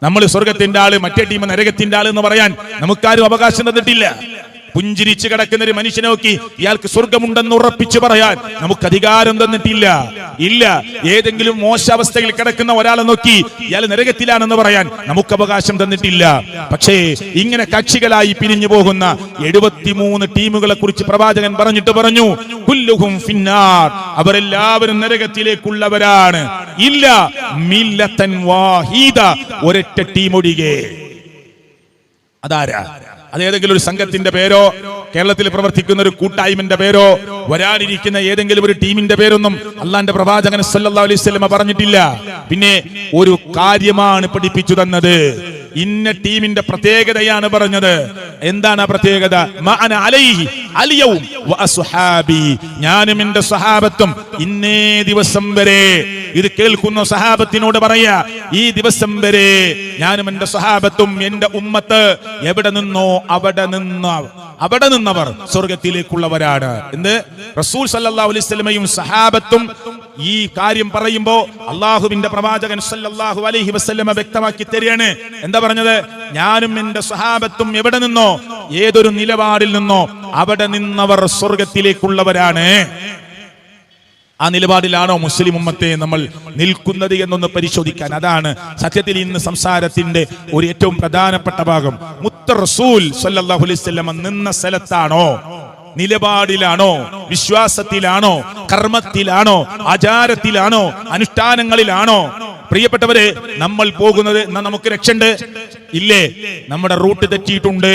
നമ്മൾ സ്വർഗത്തിന്റെ ആള്, മറ്റേ ടീം നരകത്തിന്റെ ആള് എന്ന് പറയാൻ നമുക്കാരും അവകാശം തന്നിട്ടില്ല. പുഞ്ചിരിച്ച് കിടക്കുന്ന ഒരു മനുഷ്യനെ നോക്കി ഇയാൾക്ക് സ്വർഗമുണ്ടെന്ന് ഉറപ്പിച്ചു പറയാൻ നമുക്ക് അധികാരം തന്നിട്ടില്ല. ഇല്ല. ഏതെങ്കിലും മോശാവസ്ഥയിൽ കിടക്കുന്ന ഒരാളെ നോക്കി ഇയാൾ നരകത്തിലാണെന്ന് പറയാൻ നമുക്ക് അവകാശം തന്നിട്ടില്ല. പക്ഷേ ഇങ്ങനെ കക്ഷികളായി പിരിഞ്ഞു പോകുന്ന 73 ടീമുകളെ കുറിച്ച് പ്രവാചകൻ പറഞ്ഞു, കുല്ലുഹും ഫിന്നാർ, അവരെല്ലാവരും നരകത്തിലേക്കുള്ളവരാണ്. ഇല്ല മില്ലത്തൻ വാഹിദ, ഒരൊറ്റ ടീം ഒഴികെ. അതാരാ? അതേതെങ്കിലും ഒരു സംഘത്തിന്റെ പേരോ കേരളത്തിൽ പ്രവർത്തിക്കുന്ന ഒരു കൂട്ടായ്മന്റെ പേരോ വരാനിരിക്കുന്ന ഏതെങ്കിലും ഒരു ടീമിന്റെ പേരൊന്നും അള്ളാന്റെ പ്രവാചകൻ സല്ലല്ലാഹു അലൈഹി വസല്ലം പറഞ്ഞിട്ടില്ല. പിന്നെ ഒരു കാര്യമാണ് പഠിപ്പിച്ചു തന്നത്. ഇന്ന ടീമിന്റെ പ്രത്യേകതയാണ് പറഞ്ഞത്. എന്താണ് ആ പ്രത്യേകത? മഅന അലൈഹി അൽയൗം വഅസ്ഹാബി, ഞാനും എന്റെ സഹാബത്തും ഇന്നേ ദിവസം വരെ. ഇത് കേൾക്കുന്ന സഹാബത്തിനോട് പറയാ, ഈ ദിവസം വരെ ഞാനും എന്റെ സഹാബത്തും എന്റെ ഉമ്മത്ത് എവിടെ നിന്നോ അവിടെ നിന്നവർ സ്വർഗത്തിലേക്കുള്ളവരാണ് എന്ന് റസൂൽ സല്ലല്ലാഹു അലൈഹി വസല്ലമയും സഹാബത്തും ഈ കാര്യം പറയുമ്പോ അള്ളാഹുവിന്റെ പ്രവാചകൻ സല്ലല്ലാഹു അലൈഹി വസല്ലമ വ്യക്തമാക്കി തരികയാണ്. എന്താ പറഞ്ഞത്? ഞാനും എന്റെ സഹാബത്തും എവിടെ നിന്നോ, ഏതൊരു നിലപാടിൽ നിന്നോ അവിടെ നിന്നവർ സ്വർഗത്തിലേക്കുള്ളവരാണ്. ആ നിലപാടിലാണോ മുസ്ലിം ഉമ്മത്തെ നമ്മൾ നിൽക്കുന്നത് എന്നൊന്ന് പരിശോധിക്കാൻ. അതാണ് സത്യത്തിൽ ഇന്ന് സംസാരത്തിന്റെ ഒരു ഏറ്റവും പ്രധാനപ്പെട്ട ഭാഗം. മുത്ത റസൂൽ സല്ലല്ലാഹു അലൈഹി വസല്ലം നിന്ന സ്ഥലത്താണോ, നിലപാടിലാണോ, വിശ്വാസത്തിലാണോ, കർമ്മത്തിലാണോ, ആചാരത്തിലാണോ, അനുഷ്ഠാനങ്ങളിലാണോ? പ്രിയപ്പെട്ടവരെ, നമ്മൾ പോകുന്നത് നമുക്ക് രക്ഷണ്ട് ഇല്ലേ? നമ്മുടെ റൂട്ട് തെറ്റിയിട്ടുണ്ട്.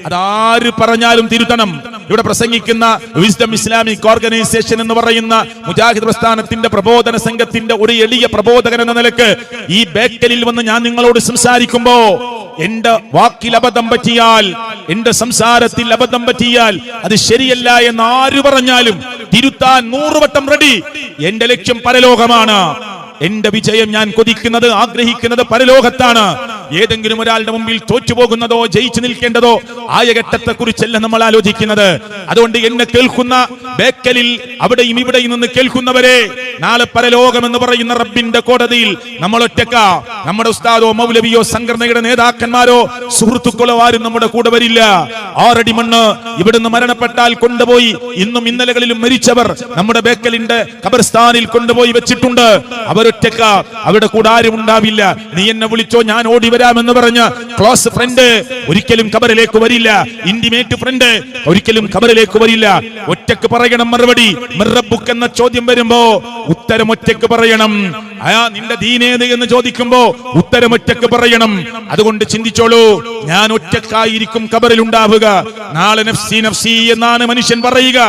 അതാര് പറഞ്ഞാലും തിരുത്തണം. ഇവിടെ പ്രസംഗിക്കുന്ന വിസ്ഡം ഇസ്ലാമിക് ഓർഗനൈസേഷൻ എന്ന് പറയുന്ന മുജാഹിദ് പ്രസ്ഥാനത്തിന്റെ പ്രബോധന സംഘത്തിന്റെ ഒരു എളിയ പ്രബോധകൻ എന്ന നിലക്ക് ഈ ബേക്കലിൽ വന്ന് ഞാൻ നിങ്ങളോട് സംസാരിക്കുമ്പോ എന്റെ വാക്കിൽ അബദ്ധം പറ്റിയാൽ, എന്റെ സംസാരത്തിൽ അബദ്ധം പറ്റിയാൽ അത് ശരിയല്ല എന്ന് ആര് പറഞ്ഞാലും തിരുത്താൻ 100 വട്ടം റെഡി. എന്റെ ലക്ഷ്യം പരലോകമാണ്. എന്റെ വിജയം ഞാൻ കൊതിക്കുന്നത്, ആഗ്രഹിക്കുന്നത് പരലോകത്താണ്. ഏതെങ്കിലും ഒരാളുടെ മുമ്പിൽ തോറ്റുപോകുന്നതോ ജയിച്ചു നിൽക്കേണ്ടതോ ആയ ഘട്ടത്തെ കുറിച്ചല്ല നമ്മൾ ആലോചിക്കുന്നത്. അതുകൊണ്ട് എന്നെ കേൾക്കുന്ന ബേക്കലിൽ അവിടെയും ഇവിടെയും നിന്ന് കേൾക്കുന്നവരെ, നാളെ പരലോകം എന്ന് പറയുന്ന റബ്ബിന്റെ കോടതിയിൽ നമ്മൾ ഒറ്റക്ക. നമ്മുടെ ഉസ്താദോ മൗലവിയോ സംഘടനയുടെ നേതാക്കന്മാരോ സുഹൃത്തുക്കളോ ആരും നമ്മുടെ കൂടെ വരില്ല. 6 അടി മണ്ണ് ഇവിടുന്ന് മരണപ്പെട്ടാൽ കൊണ്ടുപോയി ഇന്നും ഇന്നലകളിലും മരിച്ചവർ നമ്മുടെ ബേക്കലിന്റെ ഖബർസ്ഥാനിൽ കൊണ്ടുപോയി വെച്ചിട്ടുണ്ട്. അവരൊറ്റക്ക, അവിടെ കൂടെ ആരും ഉണ്ടാവില്ല. നീ എന്നെ വിളിച്ചോ, ഞാൻ ഓടി വരാമെന്ന് പറഞ്ഞ് ക്ലോസ് ഫ്രണ്ട് ഒരിക്കലും ഖബറിലേക്ക് വരില്ല. ഇന്റിമേറ്റ് ഫ്രണ്ട് ഒരിക്കലും ഖബറിലേക്ക് വരില്ല. ഒറ്റക്ക് പറയണം മറുപടി. മിർറബ്ബുക്ക് എന്ന ചോദ്യം വരുമ്പോ ഉത്തരം ഒറ്റക്ക് പറയണം. നിന്റെ ദീനേത് എന്ന് ചോദിക്കുമ്പോ ഉത്തരം ഒറ്റക്ക് പറയണം. അതുകൊണ്ട് ചിന്തിച്ചോളൂ, ഞാൻ ഒറ്റക്കായിരിക്കും ഖബറിൽ ഉണ്ടാവുക. നാളെ നഫ്സി നഫ്സി എന്നാണ് മനുഷ്യൻ പറയുക.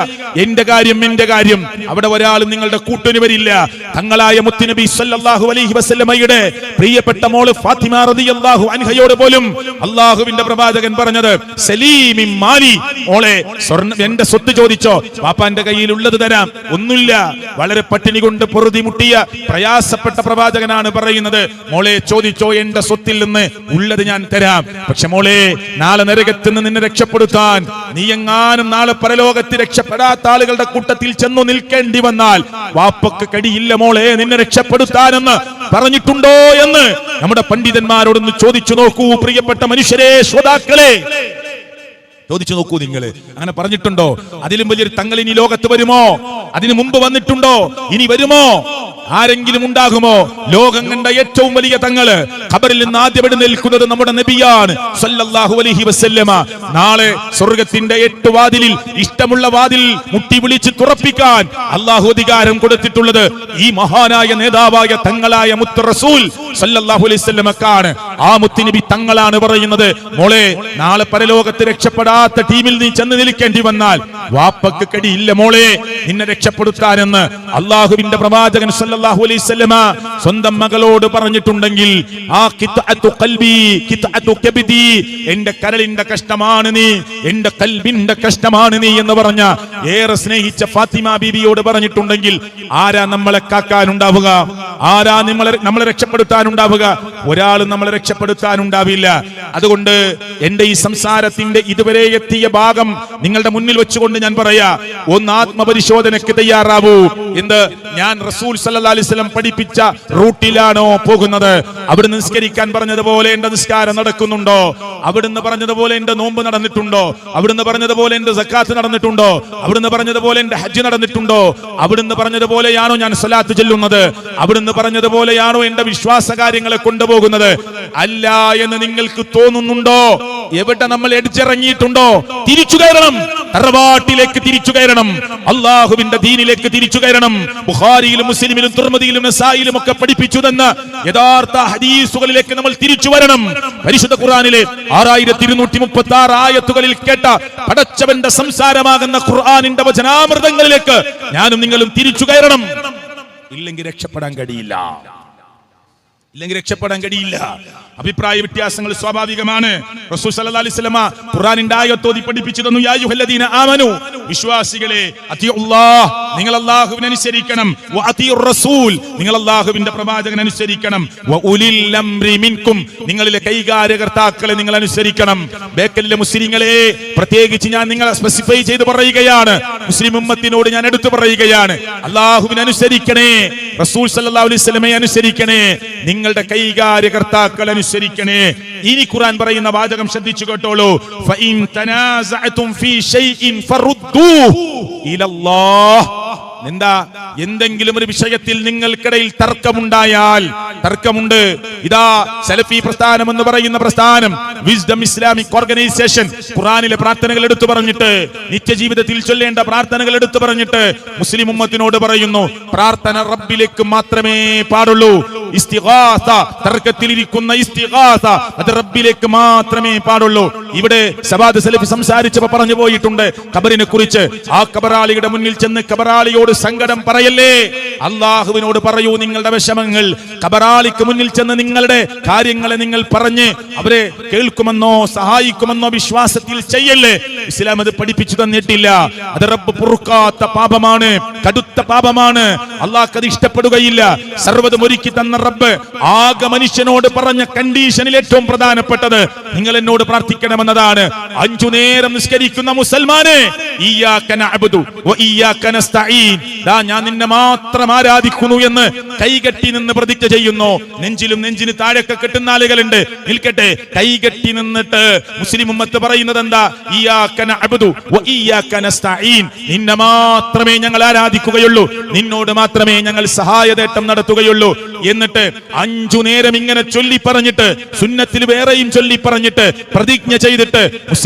എന്റെ കാര്യം, എന്റെ കാര്യം. അവിടെ ഒരാളും നിങ്ങളുടെ കൂട്ടിന് വരില്ല. തങ്ങളായ മുത്തുനബി സല്ലല്ലാഹു അലൈഹി വസല്ലമയുടെ പ്രിയപ്പെട്ട മോള് ഫാത്തിമ റളിയല്ലാഹു അൻഹയോട് പോലും അല്ലാഹുവിന്റെ പ്രവാചകൻ പറഞ്ഞത്, സലീമിൻ മാലി, മോളെ എന്റെ സ്വത്ത് ചോദിച്ചോ, പാപ്പാന്റെ കയ്യിൽ ഉള്ളത് തരാം. ഒന്നുമില്ല. വളരെ പട്ടിണി കൊണ്ട് പൊറുതി മുട്ടിയ പ്രയാസപ്പെട്ട പ്രവാചകനാണ് പറയുന്നത്, മോളെ ചോദിച്ചോ, എന്റെ സ്വത്തിൽ നിന്ന് ഉള്ളത് ഞാൻ തരാം. പക്ഷെ മോളെ, നാളെ നരകത്തിൽ നിന്ന് നിന്നെ രക്ഷപ്പെടുത്താൻ, നീ എങ്ങാനും നാളെ പരലോകത്തിൽ രക്ഷപ്പെടാത്ത ആളുകളുടെ കൂട്ടത്തിൽ ചെന്നു നിൽക്കേണ്ടി വന്നാൽ വാപ്പക്ക് കടിയില്ല മോളെ നിന്നെ രക്ഷപ്പെടുത്താനെന്ന് പറഞ്ഞിട്ടുണ്ടോ എന്ന് നമ്മുടെ പണ്ഡിതന്മാരോടൊന്ന് ചോദിച്ചു നോക്കൂ. പ്രിയപ്പെട്ട മനുഷ്യരെ, ശ്രോതാക്കളെ, ചോദിച്ചു നോക്കൂ. നിങ്ങൾ അങ്ങനെ പറഞ്ഞിട്ടുണ്ടോ? അതിലും വലിയൊരു തങ്ങൾ ഇനി ലോകത്ത് വരുമോ? അതിനു മുമ്പ് വന്നിട്ടുണ്ടോ? ഇനി വരുമോ? ആരെങ്കിലും ഉണ്ടാകുമോ? ലോകം കണ്ട ഏറ്റവും വലിയ തങ്ങള് ഖബറിൽ നിന്ന് ആദ്യം എഴുന്നേൽക്കുന്നത് നമ്മുടെ നബിയാണ് സല്ലല്ലാഹു അലൈഹി വസല്ലമ. നാളെ സ്വർഗത്തിന്റെ 8 വാതിലിൽ ഇഷ്ടമുള്ള വാതിൽ മുട്ടി വിളിച്ച് തുറപ്പിക്കാൻ അള്ളാഹു അധികാരം കൊടുത്തിട്ടുള്ളത് ഈ മഹാനായ നേതാവായ തങ്ങളായ മുത്ത് റസൂൽ സല്ലല്ലാഹു അലൈഹി വസല്ലമക്കാണ്. ആ മുത്തുനബി തങ്ങളാണ് പറയുന്നത്, മോളെ, നാളെ പരലോകത്ത് രക്ഷപ്പെടാത്ത ടീമിൽ നീ ചെന്ന് നിൽക്കേണ്ടി വന്നാൽ വാപ്പക്ക് കടിയില്ല മോളെ നിന്നെ രക്ഷപ്പെടുത്താനെന്ന് അള്ളാഹുവിന്റെ പ്രവാചകൻ സല്ലല്ലാഹു അലൈഹി വസല്ലമ സ്വന്തം മകളോട് പറഞ്ഞിട്ടുണ്ടെങ്കിൽ ആ ഖിത്അതു ഖൽബി ഖിത്അതു കബദി, എന്റെ കരളിന്റെ കഷ്ടമാണ് നീ, എന്റെ കൽബിന്റെ കഷ്ടമാണ് നീ എന്ന് പറഞ്ഞ ഏറെ സ്നേഹിച്ച ഫാത്തിമ ബീബിയോട് പറഞ്ഞിട്ടുണ്ടെങ്കിൽ ആരാ നമ്മളെ കാക്കാനുണ്ടാവുക? ആരാ നമ്മളെ രക്ഷപ്പെടുത്താനുണ്ടാവുക? ഒരാളും നമ്മളെ രക്ഷപ്പെടുത്താനുണ്ടാവില്ല. അതുകൊണ്ട് എന്റെ ഈ സംസാരത്തിന്റെ ഇതുവരെ എത്തിയ ഭാഗം നിങ്ങളുടെ മുന്നിൽ വെച്ചുകൊണ്ട് ഞാൻ പറയാ, ഒന്ന് ആത്മപരിശോധനയ്ക്ക് തയ്യാറാവൂ. എന്ത്, ഞാൻ റസൂൽ സല്ലല്ലാഹു അലൈഹി വസല്ലം പഠിപ്പിച്ച റൂട്ടിലാണോ പോകുന്നത്? അവിടുന്ന് നിസ്കരിക്കാൻ പറഞ്ഞതുപോലെ എന്റെ നിസ്കാരം നടക്കുന്നുണ്ടോ? അവിടുന്ന് പറഞ്ഞതുപോലെ എന്റെ നോമ്പ് നടന്നിട്ടുണ്ടോ? അവിടുന്ന് പറഞ്ഞതുപോലെ എന്റെ സക്കാത്ത് നടന്നിട്ടുണ്ടോ? അവിടുന്ന് പറഞ്ഞതുപോലെ എന്റെ ഹജ്ജ് നടന്നിട്ടുണ്ടോ? അവിടുന്ന് പറഞ്ഞതുപോലെയാണോ ഞാൻ സ്വലാത്ത് ചൊല്ലുന്നത്? അവിടുന്ന് പറഞ്ഞതുപോലെയാണോ എന്റെ വിശ്വാസ കാര്യങ്ങളെ കൊണ്ടുപോകുന്നത്? അല്ല എന്ന് നിങ്ങൾക്ക് തോന്നുന്നുണ്ടോ? എവിടെ നമ്മൾ എടിച്ചിറങ്ങിയിട്ടുണ്ടോ? തിരിച്ചു കയറണം, തറവാട്ടിലേക്ക് തിരിച്ചു കയറണം, അള്ളാഹുവിന്റെ ദീനിലേക്ക് തിരിച്ചു കയറണം. ബുഖാരിയിലും മുസ്ലിമിലും തുർമുദിയിലും നസായിലും ഒക്കെ പഠിപ്പിച്ചു തന്ന യഥാർത്ഥ ഹദീസുകളിലേക്ക് നമ്മൾ തിരിച്ചു വരണം. പരിശുദ്ധ ഖുർആനിലെ 6236 ആയത്തുകളിൽ കേട്ട പടച്ചവന്റെ സംസാരമാകുന്ന ഖുർആനിന്റെ വചനാമൃതങ്ങളിലേക്ക് ഞാനും നിങ്ങളും തിരിച്ചു കയറണം. ഇല്ലെങ്കിൽ രക്ഷപ്പെടാൻ കഴിയില്ല. അഭിപ്രായ വ്യത്യാസങ്ങൾ സ്വാഭാവികമാണ്. റസൂൽ സല്ലല്ലാഹു അലൈഹി വസല്ലമ ഖുർആനിന്റെ ആയത്തോതി പഠിപ്പിച്ചു തന്നു, യാ അയ്യുഹല്ലദീന ആമനു, വിശ്വാസികളെ, അത്തിയുല്ലാഹ്, നിങ്ങൾ അല്ലാഹുവിനെ അനുസരിക്കണം, വ അത്തിയുർ റസൂൽ, നിങ്ങൾ അല്ലാഹുവിന്റെ പ്രവാചകനെ അനുസരിക്കണം, വ ഉലിൽ അംരി മിൻകും, നിങ്ങളിലെ കൈകാര്യകർത്താക്കളെ നിങ്ങൾ അനുസരിക്കണം. ബേക്കലിലെ മുസ്ലിങ്ങളെ പ്രത്യേകിച്ച് ഞാൻ നിങ്ങളെ സ്പെസിഫൈ ചെയ്ത് പറയുകയാണ്, മുസ്ലിം ഉമ്മത്തിനോട് ഞാൻ എടുത്തു പറയുകയാണ്, അല്ലാഹുവിനെ അനുസരിക്കണേ, റസൂൽ സല്ലല്ലാഹു അലൈഹി വസല്ലമയെ അനുസരിക്കണേ, നിങ്ങളുടെ കൈകാര്യകർത്താക്കളെ അനുസരിക്കണേ. ഇനി ഖുർആൻ പറയുന്ന വാചകം ശ്രദ്ധിച്ചു കേട്ടോളൂ, ഫഇൻ തനാസഅതും ഫീ ഷൈഇൻ ഫറുദ്ദൂഹു ഇലല്ലാഹ്. എന്താ, എന്തെങ്കിലും ഒരു വിഷയത്തിൽ നിങ്ങൾക്കിടയിൽ തർക്കമുണ്ട്, ഇതാ സലഫി പ്രസ്ഥാനം എന്ന് പറയുന്ന പ്രസ്ഥാനം, വിസ്ഡം ഇസ്ലാമിക് ഓർഗനൈസേഷൻ ഖുർആനിലെ പ്രാർത്ഥനകൾ എടുത്തു പറഞ്ഞിട്ട്, നിത്യജീവിതത്തിൽ ചൊല്ലേണ്ട പ്രാർത്ഥനകൾ എടുത്തു പറഞ്ഞിട്ട് മുസ്ലിം ഉമ്മത്തിനോട് പറയുന്നു, പ്രാർത്ഥന റബ്ബിലേക്ക് മാത്രമേ പാടുള്ളൂ. ഇസ്തിഗാസ, തർക്കത്തിലിരിക്കുന്ന ഇസ്തിഗാസ, അത് റബ്ബിലേക്ക് മാത്രമേ പാടുള്ളൂ. ഇവിടെ സവാദ് സലഫി സംസാരിച്ചപ്പോൾ പറഞ്ഞു പോയിട്ടുണ്ട് ഖബറിനെ കുറിച്ച്. ആ ഖബറാളിയുടെ മുന്നിൽ ചെന്ന് ഖബറാളിയോട് സങ്കടം പറയല്ലേ, അള്ളാഹുവിനോട് പറയൂ നിങ്ങളുടെ വിഷമങ്ങൾ. ഖബറാളിക്ക് മുന്നിൽ ചെന്ന് നിങ്ങളുടെ കാര്യങ്ങളെ നിങ്ങൾ പറഞ്ഞ് അവരെ കേൾക്കുമെന്നോ സഹായിക്കുമെന്നോ വിശ്വാസത്തിൽ ചെയ്യല്ലേ. ഇസ്ലാം അത് പഠിപ്പിച്ചു തന്നിട്ടില്ല. അത് റബ്ബ് പൊറുക്കാത്ത പാപമാണ്, കടുത്ത പാപമാണ്. അള്ളാഹ്ക്ക് അത് ഇഷ്ടപ്പെടുകയില്ല. സർവ്വതും ഒരുക്കി തന്ന റബ്ബ് ആകെ മനുഷ്യനോട് പറഞ്ഞ കണ്ടീഷനിൽ ഏറ്റവും പ്രധാനപ്പെട്ടത് നിങ്ങൾ എന്നോട് പ്രാർത്ഥിക്കണമെന്നതാണ്. 5 നേരം നിസ്കരിക്കുന്ന മുസൽമാനെ, ഇയ്യാക നഅബ്ദു വ ഇയ്യാക നസ്തഈൻ, ദാ ഞാൻ നിന്നെ മാത്രം ആരാധിക്കുന്നു എന്ന് കൈകെട്ടി നിന്ന് പ്രതിജ്ഞ ചെയ്യുന്നു. നെഞ്ചിന് താഴെയൊക്കെ കെട്ടുന്ന ആളുകളുണ്ട്, നിൽക്കട്ടെ. കൈകെട്ടി നിന്നിട്ട് മുസ്ലിം ഉമ്മത്ത് പറയുന്നത് എന്താ? ഇയ്യാക നഅബ്ദു വ ഇയ്യാക നസ്തഈൻ, നിന്നെ മാത്രമേ ഞങ്ങൾ ആരാധിക്കുകയുള്ളൂ, നിന്നോട് മാത്രമേ ഞങ്ങൾ സഹായതേട്ടം നടത്തുകയുള്ളൂ. എന്നിട്ട് 5 നേരം ഇങ്ങനെ ചൊല്ലി പറഞ്ഞിട്ട്, സുന്നത്തിൽ വേറെയും ചൊല്ലി പറഞ്ഞിട്ട് പ്രതിജ്ഞ ചെയ്തിട്ട്,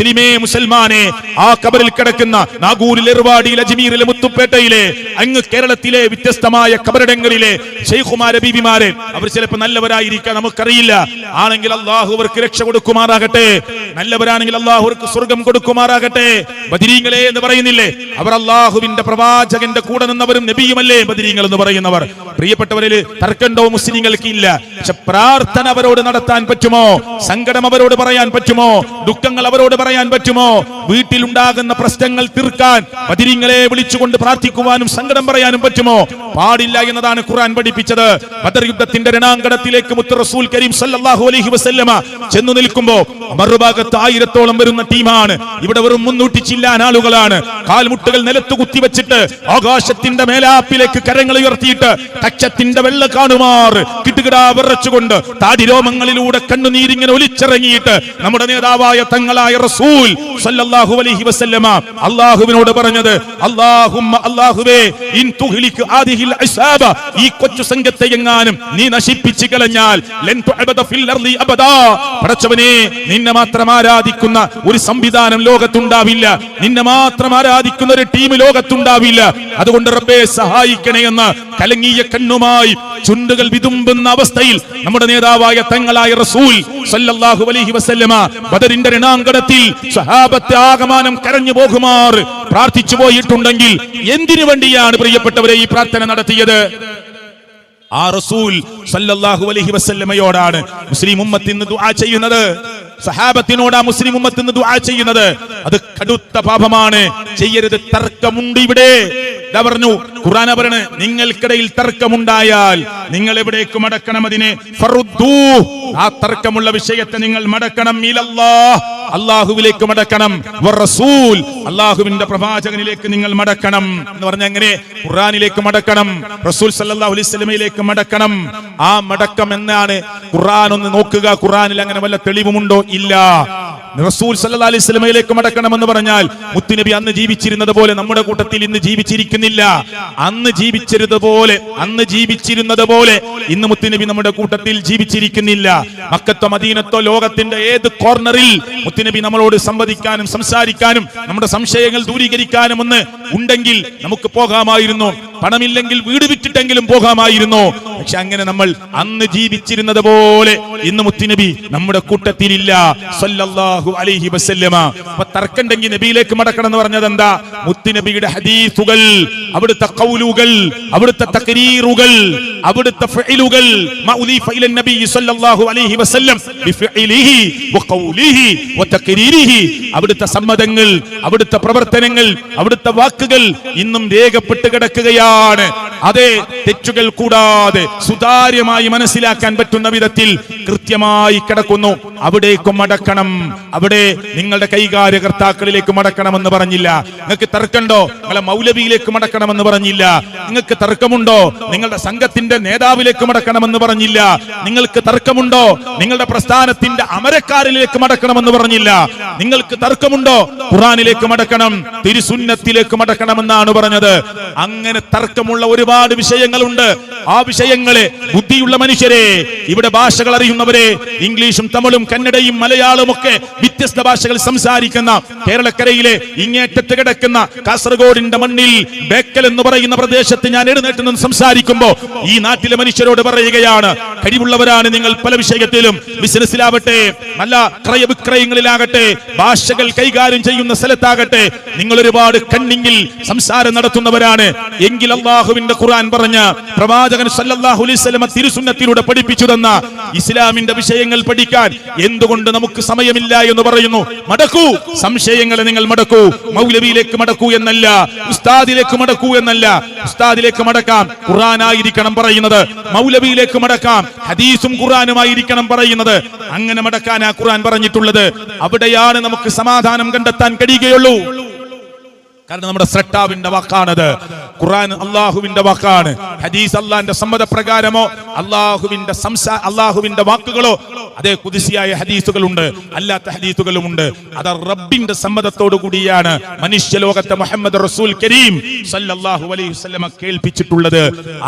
മുസൽമാനെ, ആ ഖബറിൽ കിടക്കുന്ന നാഗൂരിൽ, എർവാടിയിൽ, അജ്മീറിലെ, മുത്തുപ്പേട്ടയിലെ, അങ്ങ് കേരളത്തിലെ വ്യത്യസ്തമായ ഖബറിടങ്ങളിലെ ശൈഖുമാരെ, ബീബിമാരെ, അവർ ചിലപ്പോൾ നല്ലവരായിരിക്കാം, നമുക്കറിയില്ല. ആണെങ്കിൽ അള്ളാഹു അവർക്ക് രക്ഷ കൊടുക്കുമാറാകട്ടെ. നല്ലവരാണെങ്കിൽ അള്ളാഹു അവർക്ക് സ്വർഗം കൊടുക്കുമാറാകട്ടെ. ബദരീങ്ങളെ എന്ന് പറയുന്നില്ലേ, അവർ അള്ളാഹുവിന്റെ പ്രവാചകന്റെ കൂടെ നിന്നവരും നബിയുമല്ലേ ബദരീങ്ങൾ എന്ന് പറയുന്നവർ. പ്രിയപ്പെട്ടവരിൽ തർക്കണ്ടോ മുസ്ലിങ്ങൾക്ക്? ഇല്ല. പക്ഷെ പ്രാർത്ഥന അവരോട് നടത്താൻ പറ്റുമോ? സങ്കടം അവരോട് പറയാൻ പറ്റുമോ? ദുഃഖങ്ങൾ അവരോട് പറയാൻ പറ്റുമോ? വീട്ടിലുണ്ടാകുന്ന പ്രശ്നങ്ങൾ തീർക്കാൻ ബദരീങ്ങളെ വിളിച്ചുകൊണ്ട് പ്രാർത്ഥിക്കുവാനും സങ്കടം പറയാനും പറ്റുമോ? പാടില്ല എന്നതാണ് ഖുർആൻ പഠിപ്പിച്ചത്. ബദർ യുദ്ധത്തിന്റെ രണാങ്കണത്തിലേക്ക് മുത്ത് റസൂൽ കരീം സല്ലല്ലാഹു അലൈഹി വസല്ലമ ചെന്നു നിൽക്കുമ്പോൾ മറുഭാഗത്ത് 1000-ഓളം വരുന്ന ടീമാണ്. ഇവിടെ വെറും 300 ചില്ലാൻ ആളുകളാണ്. കാൽമുട്ടുകൾ നിലത്ത് കുത്തിവെച്ചിട്ട് ആകാശത്തിന്റെ മേലാപ്പിലേക്ക് കരങ്ങൾ ഉയർത്തിയിട്ട് കച്ചത്തിന്റെ വെള്ള കാണുമാർ കിടുകിടാ വിറച്ചുകൊണ്ട് താടിരോമങ്ങളിലൂടെ കണ്ണുനീരിങ്ങനെ ഒലിച്ചിറങ്ങിയിട്ട് നമ്മുടെ നേതാവായ തങ്ങളായ റസൂൽ സല്ലല്ലാഹു അലൈഹി വസല്ലമ അല്ലാഹുവിനോട് പറഞ്ഞത്, അല്ലാഹുമ്മ, അല്ലാഹുവേ, ഇൻ തുഹ്ലിക് ആദിഹിൽ അസ്ഹാബ, ഈ കൊച്ചു സംഘത്തെ എങ്ങാനും നീ നശിപ്പിച്ചു കളഞ്ഞാൽ ലൻ തുഅബദ ഫിൽ അർളി അബദാ, പടച്ചവനെ, നിന്നെ മാത്രം ആരാധിക്കുന്ന ഒരു സംവിധാനം ലോകത്തുണ്ടാവില്ല, നിന്നെ മാത്രം ആരാധിക്കുന്ന ഒരു ടീം ലോകത്തുണ്ടാവില്ല. അതുകൊണ്ട് റബ്ബേ സഹായിക്കണേ എന്ന് കലങ്ങിയ കണ്ണുമായി ചുണ്ടുകൾ വിതുമ്പുന്ന അവസ്ഥയിൽ നമ്മുടെ നേതാവായ തങ്ങളായ റസൂൽ സല്ലല്ലാഹു അലൈഹി വസല്ലമ ബദറിന്റെ രണാങ്കണത്തിൽ സ്വഹാബത്തെ ആകമാനം കരഞ്ഞു പോകുമാർ പ്രാർത്ഥിച്ചു പോയിട്ടുണ്ടെങ്കിൽ എന്തിനു വേണ്ടിയാണ് പ്രിയപ്പെട്ടവരെ ഈ പ്രാർത്ഥന നടത്തിയത്? ആ റസൂൽ സല്ലല്ലാഹു അലൈഹി വസല്ലമയോടാണ് മുസ്ലിം ഉമ്മത്ത് ഇന്ന് ദുആ ചെയ്യുന്നത്. സഹാബത്തിനോടാ മുസ്ലിം ഉമ്മത്ത് ഇന്ന് ദുആ ചെയ്യുന്നത്. അത് കടുത്ത പാപമാണ്, ചെയ്യരുത്. തർക്കമുണ്ട് ഇവിടെ, ഇതാ പറഞ്ഞു ഖുർആൻ പറയാണ്, നിങ്ങൾക്കിടയിൽ തർക്കമുണ്ടായാൽ നിങ്ങൾ എവിടേക്ക് മടക്കണം? അതിനെ ഫറുദ്ദൂ, ആ തർക്കമുള്ള വിഷയത്തെ നിങ്ങൾ മടക്കണം. ഇലല്ലാഹ്, അല്ലാഹുവിലേക്ക് മടക്കണം. വറസൂൽ, അല്ലാഹുവിന്റെ പ്രവാചകനിലേക്ക് നിങ്ങൾ മടക്കണം എന്ന് പറഞ്ഞ എങ്ങനെ? ഖുർആനിലേക്ക് മടക്കണം, റസൂൽ സല്ലല്ലാഹു അലൈഹി വസല്ലമയിലേക്ക് മടക്കണം. ആ മടക്കം എന്നാണ് ഖുർആൻ ഒന്ന് നോക്കുക. ഖുർആനിൽ അങ്ങനെ വല്ല തെളിവുമുണ്ടോ? ഇല്ല. റസൂൽ സല്ലല്ലാഹു അലൈഹി വസല്ലമയിലേക്ക് മടക്കണം എന്ന് പറഞ്ഞാൽ മുത്തുനബി അന്ന് ജീവിച്ചിരുന്നത് പോലെ നമ്മുടെ കൂട്ടത്തിൽ ഇന്ന് ജീവിച്ചിരിക്കുന്നില്ല. അന്ന് ജീവിച്ചിരുന്നത് പോലെ ഇന്ന് മുത്തുനബി നമ്മുടെ കൂട്ടത്തിൽ ജീവിച്ചിരിക്കുന്നില്ല. മക്കത്തോ മദീനത്തോ ലോകത്തിന്റെ ഏത് കോർണറിൽ മുത്തുനബി നമ്മളോട് സംവദിക്കാനും സംസാരിക്കാനും നമ്മുടെ സംശയങ്ങൾ ദൂരീകരിക്കാനും ഒന്ന് ഉണ്ടെങ്കിൽ നമുക്ക് പോകാമായിരുന്നു. പണമില്ലെങ്കിൽ വീട് വിറ്റിട്ടെങ്കിലും പോകാമായിരുന്നു. പക്ഷെ അങ്ങനെ നമ്മൾ അന്ന് ജീവിച്ചിരുന്നത് പോലെ ഇന്ന് മുത്തുനബി നമ്മുടെ കൂട്ടത്തിലില്ല സല്ലല്ലാഹു അലൈഹി വസല്ലമ. അപ്പൊ തർക്കണ്ടെങ്കിൽ നബിയിലേക്ക് മടക്കണം എന്ന് പറഞ്ഞത് എന്താ? മുത്തുനബിയുടെ ഹദീസുകൾ, അവിടുത്തെ ഖൗലുകൾ, അവിടുത്തെ തഖരീറുകൾ, അവിടുത്തെ ഫഇലുകൾ, മഉദീഫ ഇല നബി സല്ലല്ലാഹു അലൈഹി വസല്ലം ബിഫഇലിഹി വഖൗലിഹി വതഖരീരിഹി, അവിടുത്തെ സമ്മതങ്ങൾ, അവിടുത്തെ പ്രവർത്തനങ്ങൾ, അവിടുത്തെ വാക്കുകൾ ഇന്നും രേഖപ്പെട്ട് കിടക്കുകയാണ്. അതേ, തെറ്റുകൾ കൂടാതെ സുതാര്യമായി മനസ്സിലാക്കാൻ പറ്റുന്ന വിധത്തിൽ കൃത്യമായി കിടക്കുന്നു. അവിടേക്കും മടക്കണം. അവിടെ നിങ്ങളുടെ കൈകാര്യകർത്താക്കളിലേക്ക് മടക്കണമെന്ന് പറഞ്ഞില്ല. നിങ്ങൾക്ക് തർക്കമുണ്ടോ? നിങ്ങളെ മൗലവിയിലേക്ക് മടക്കണമെന്ന് പറഞ്ഞില്ല. നിങ്ങൾക്ക് തർക്കമുണ്ടോ? നിങ്ങളുടെ സംഘത്തിന്റെ നേതാവിലേക്ക് മടക്കണമെന്ന് പറഞ്ഞില്ല. നിങ്ങൾക്ക് തർക്കമുണ്ടോ? നിങ്ങളുടെ പ്രസ്ഥാനത്തിന്റെ അമരക്കാരിലേക്ക് മടക്കണമെന്ന് പറഞ്ഞില്ല. നിങ്ങൾക്ക് തർക്കമുണ്ടോ? ഖുർആനിലേക്ക് മടക്കണം, തിരുസുന്നത്തിലേക്ക് മടക്കണമെന്നാണ് പറഞ്ഞത്. അങ്ങനെ തർക്കമുള്ള ഒരുപാട് വിഷയങ്ങളുണ്ട്. ആ വിഷയങ്ങളെ ബുദ്ധിയുള്ള മനുഷ്യരെ, ഇവിടെ ഭാഷകൾ അറിയുന്നവരെ, ഇംഗ്ലീഷും തമിഴും കന്നഡയും മലയാളവും ഒക്കെ വ്യത്യസ്ത ഭാഷകൾ സംസാരിക്കുന്ന കേരളക്കരയിലെ ഇങ്ങേറ്റത്ത് കിടക്കുന്ന കാസർഗോഡിന്റെ മണ്ണിൽ ബേക്കൽ എന്ന് പറയുന്ന പ്രദേശത്ത് ഞാൻ എഴുന്നേറ്റ് നിന്ന് സംസാരിക്കുമ്പോ ഈ നാട്ടിലെ മനുഷ്യരോട് പറയുകയാണ്, കഴിവുള്ളവരാണ് നിങ്ങൾ. പല വിഷയത്തിലും, ബിസിനസ്സിലാവട്ടെ, നല്ല ക്രയവിക്രയങ്ങളിലാകട്ടെ, ഭാഷകൾ കൈകാര്യം ചെയ്യുന്ന സ്ഥലത്താകട്ടെ, നിങ്ങൾ ഒരുപാട് കണ്ണിങ്ങിൽ സംസാരം നടത്തുന്നവരാണ്. എങ്കിൽ അല്ലാഹുവിന്റെ ഖുർആൻ പറഞ്ഞ, പ്രവാചകൻ സല്ലല്ലാഹു അലൈഹി വസല്ലം തിരുസുന്നത്തിലൂടെ പഠിപ്പിച്ചു തന്ന ഇസ്ലാമിന്റെ വിഷയങ്ങൾ പഠിക്കാൻ എന്തുകൊണ്ട് നമുക്ക് സമയമില്ല എന്ന് പറയുന്നു? മടക്കൂ, സംശയങ്ങളെ നിങ്ങൾ മടക്കൂ. മൗലവിയിലേക്ക് മടക്കൂ എന്നല്ല, ഉസ്താദിലേക്ക് മടക്കൂ എന്നല്ല. ഉസ്താദിലേക്ക് മടക്കാം, ഖുർആനായിരിക്കണം പറയുന്നത്. മൗലവിയിലേക്ക് മടക്കാം, ഹദീസും ഖുർആനുമായിരിക്കണം പറയുന്നത്. അങ്ങനെ മടക്കാനാ ഖുർആൻ പറഞ്ഞിട്ടുള്ളത്. അവിടെയാണ് നമുക്ക് സമാധാനം കണ്ടെത്താൻ കഴിയുകയുള്ളൂ. കാരണം നമ്മുടെ സ്രഷ്ടാവിന്റെ വാക്കാണത്. ഖുർആൻ അല്ലാഹുവിന്റെ വാക്കാണ്. ഹദീസ് അല്ലാഹുവിന്റെ സമ്മതപ്രകാരമോ അല്ലാഹുവിന്റെ വാക്കുകളോ, അതേ ഖുദ്സിയായ ഹദീസുകളുണ്ട്, അല്ലാത്ത ഹദീസുകളുമുണ്ട്. അത് റബ്ബിന്റെ സമ്മതത്തോടു കൂടിയാണ് മനുഷ്യലോകത്തെ മുഹമ്മദ് റസൂൽ കരീം സല്ലല്ലാഹു അലൈഹി വസല്ലമ കേൾപ്പിച്ചിട്ടുള്ളത്,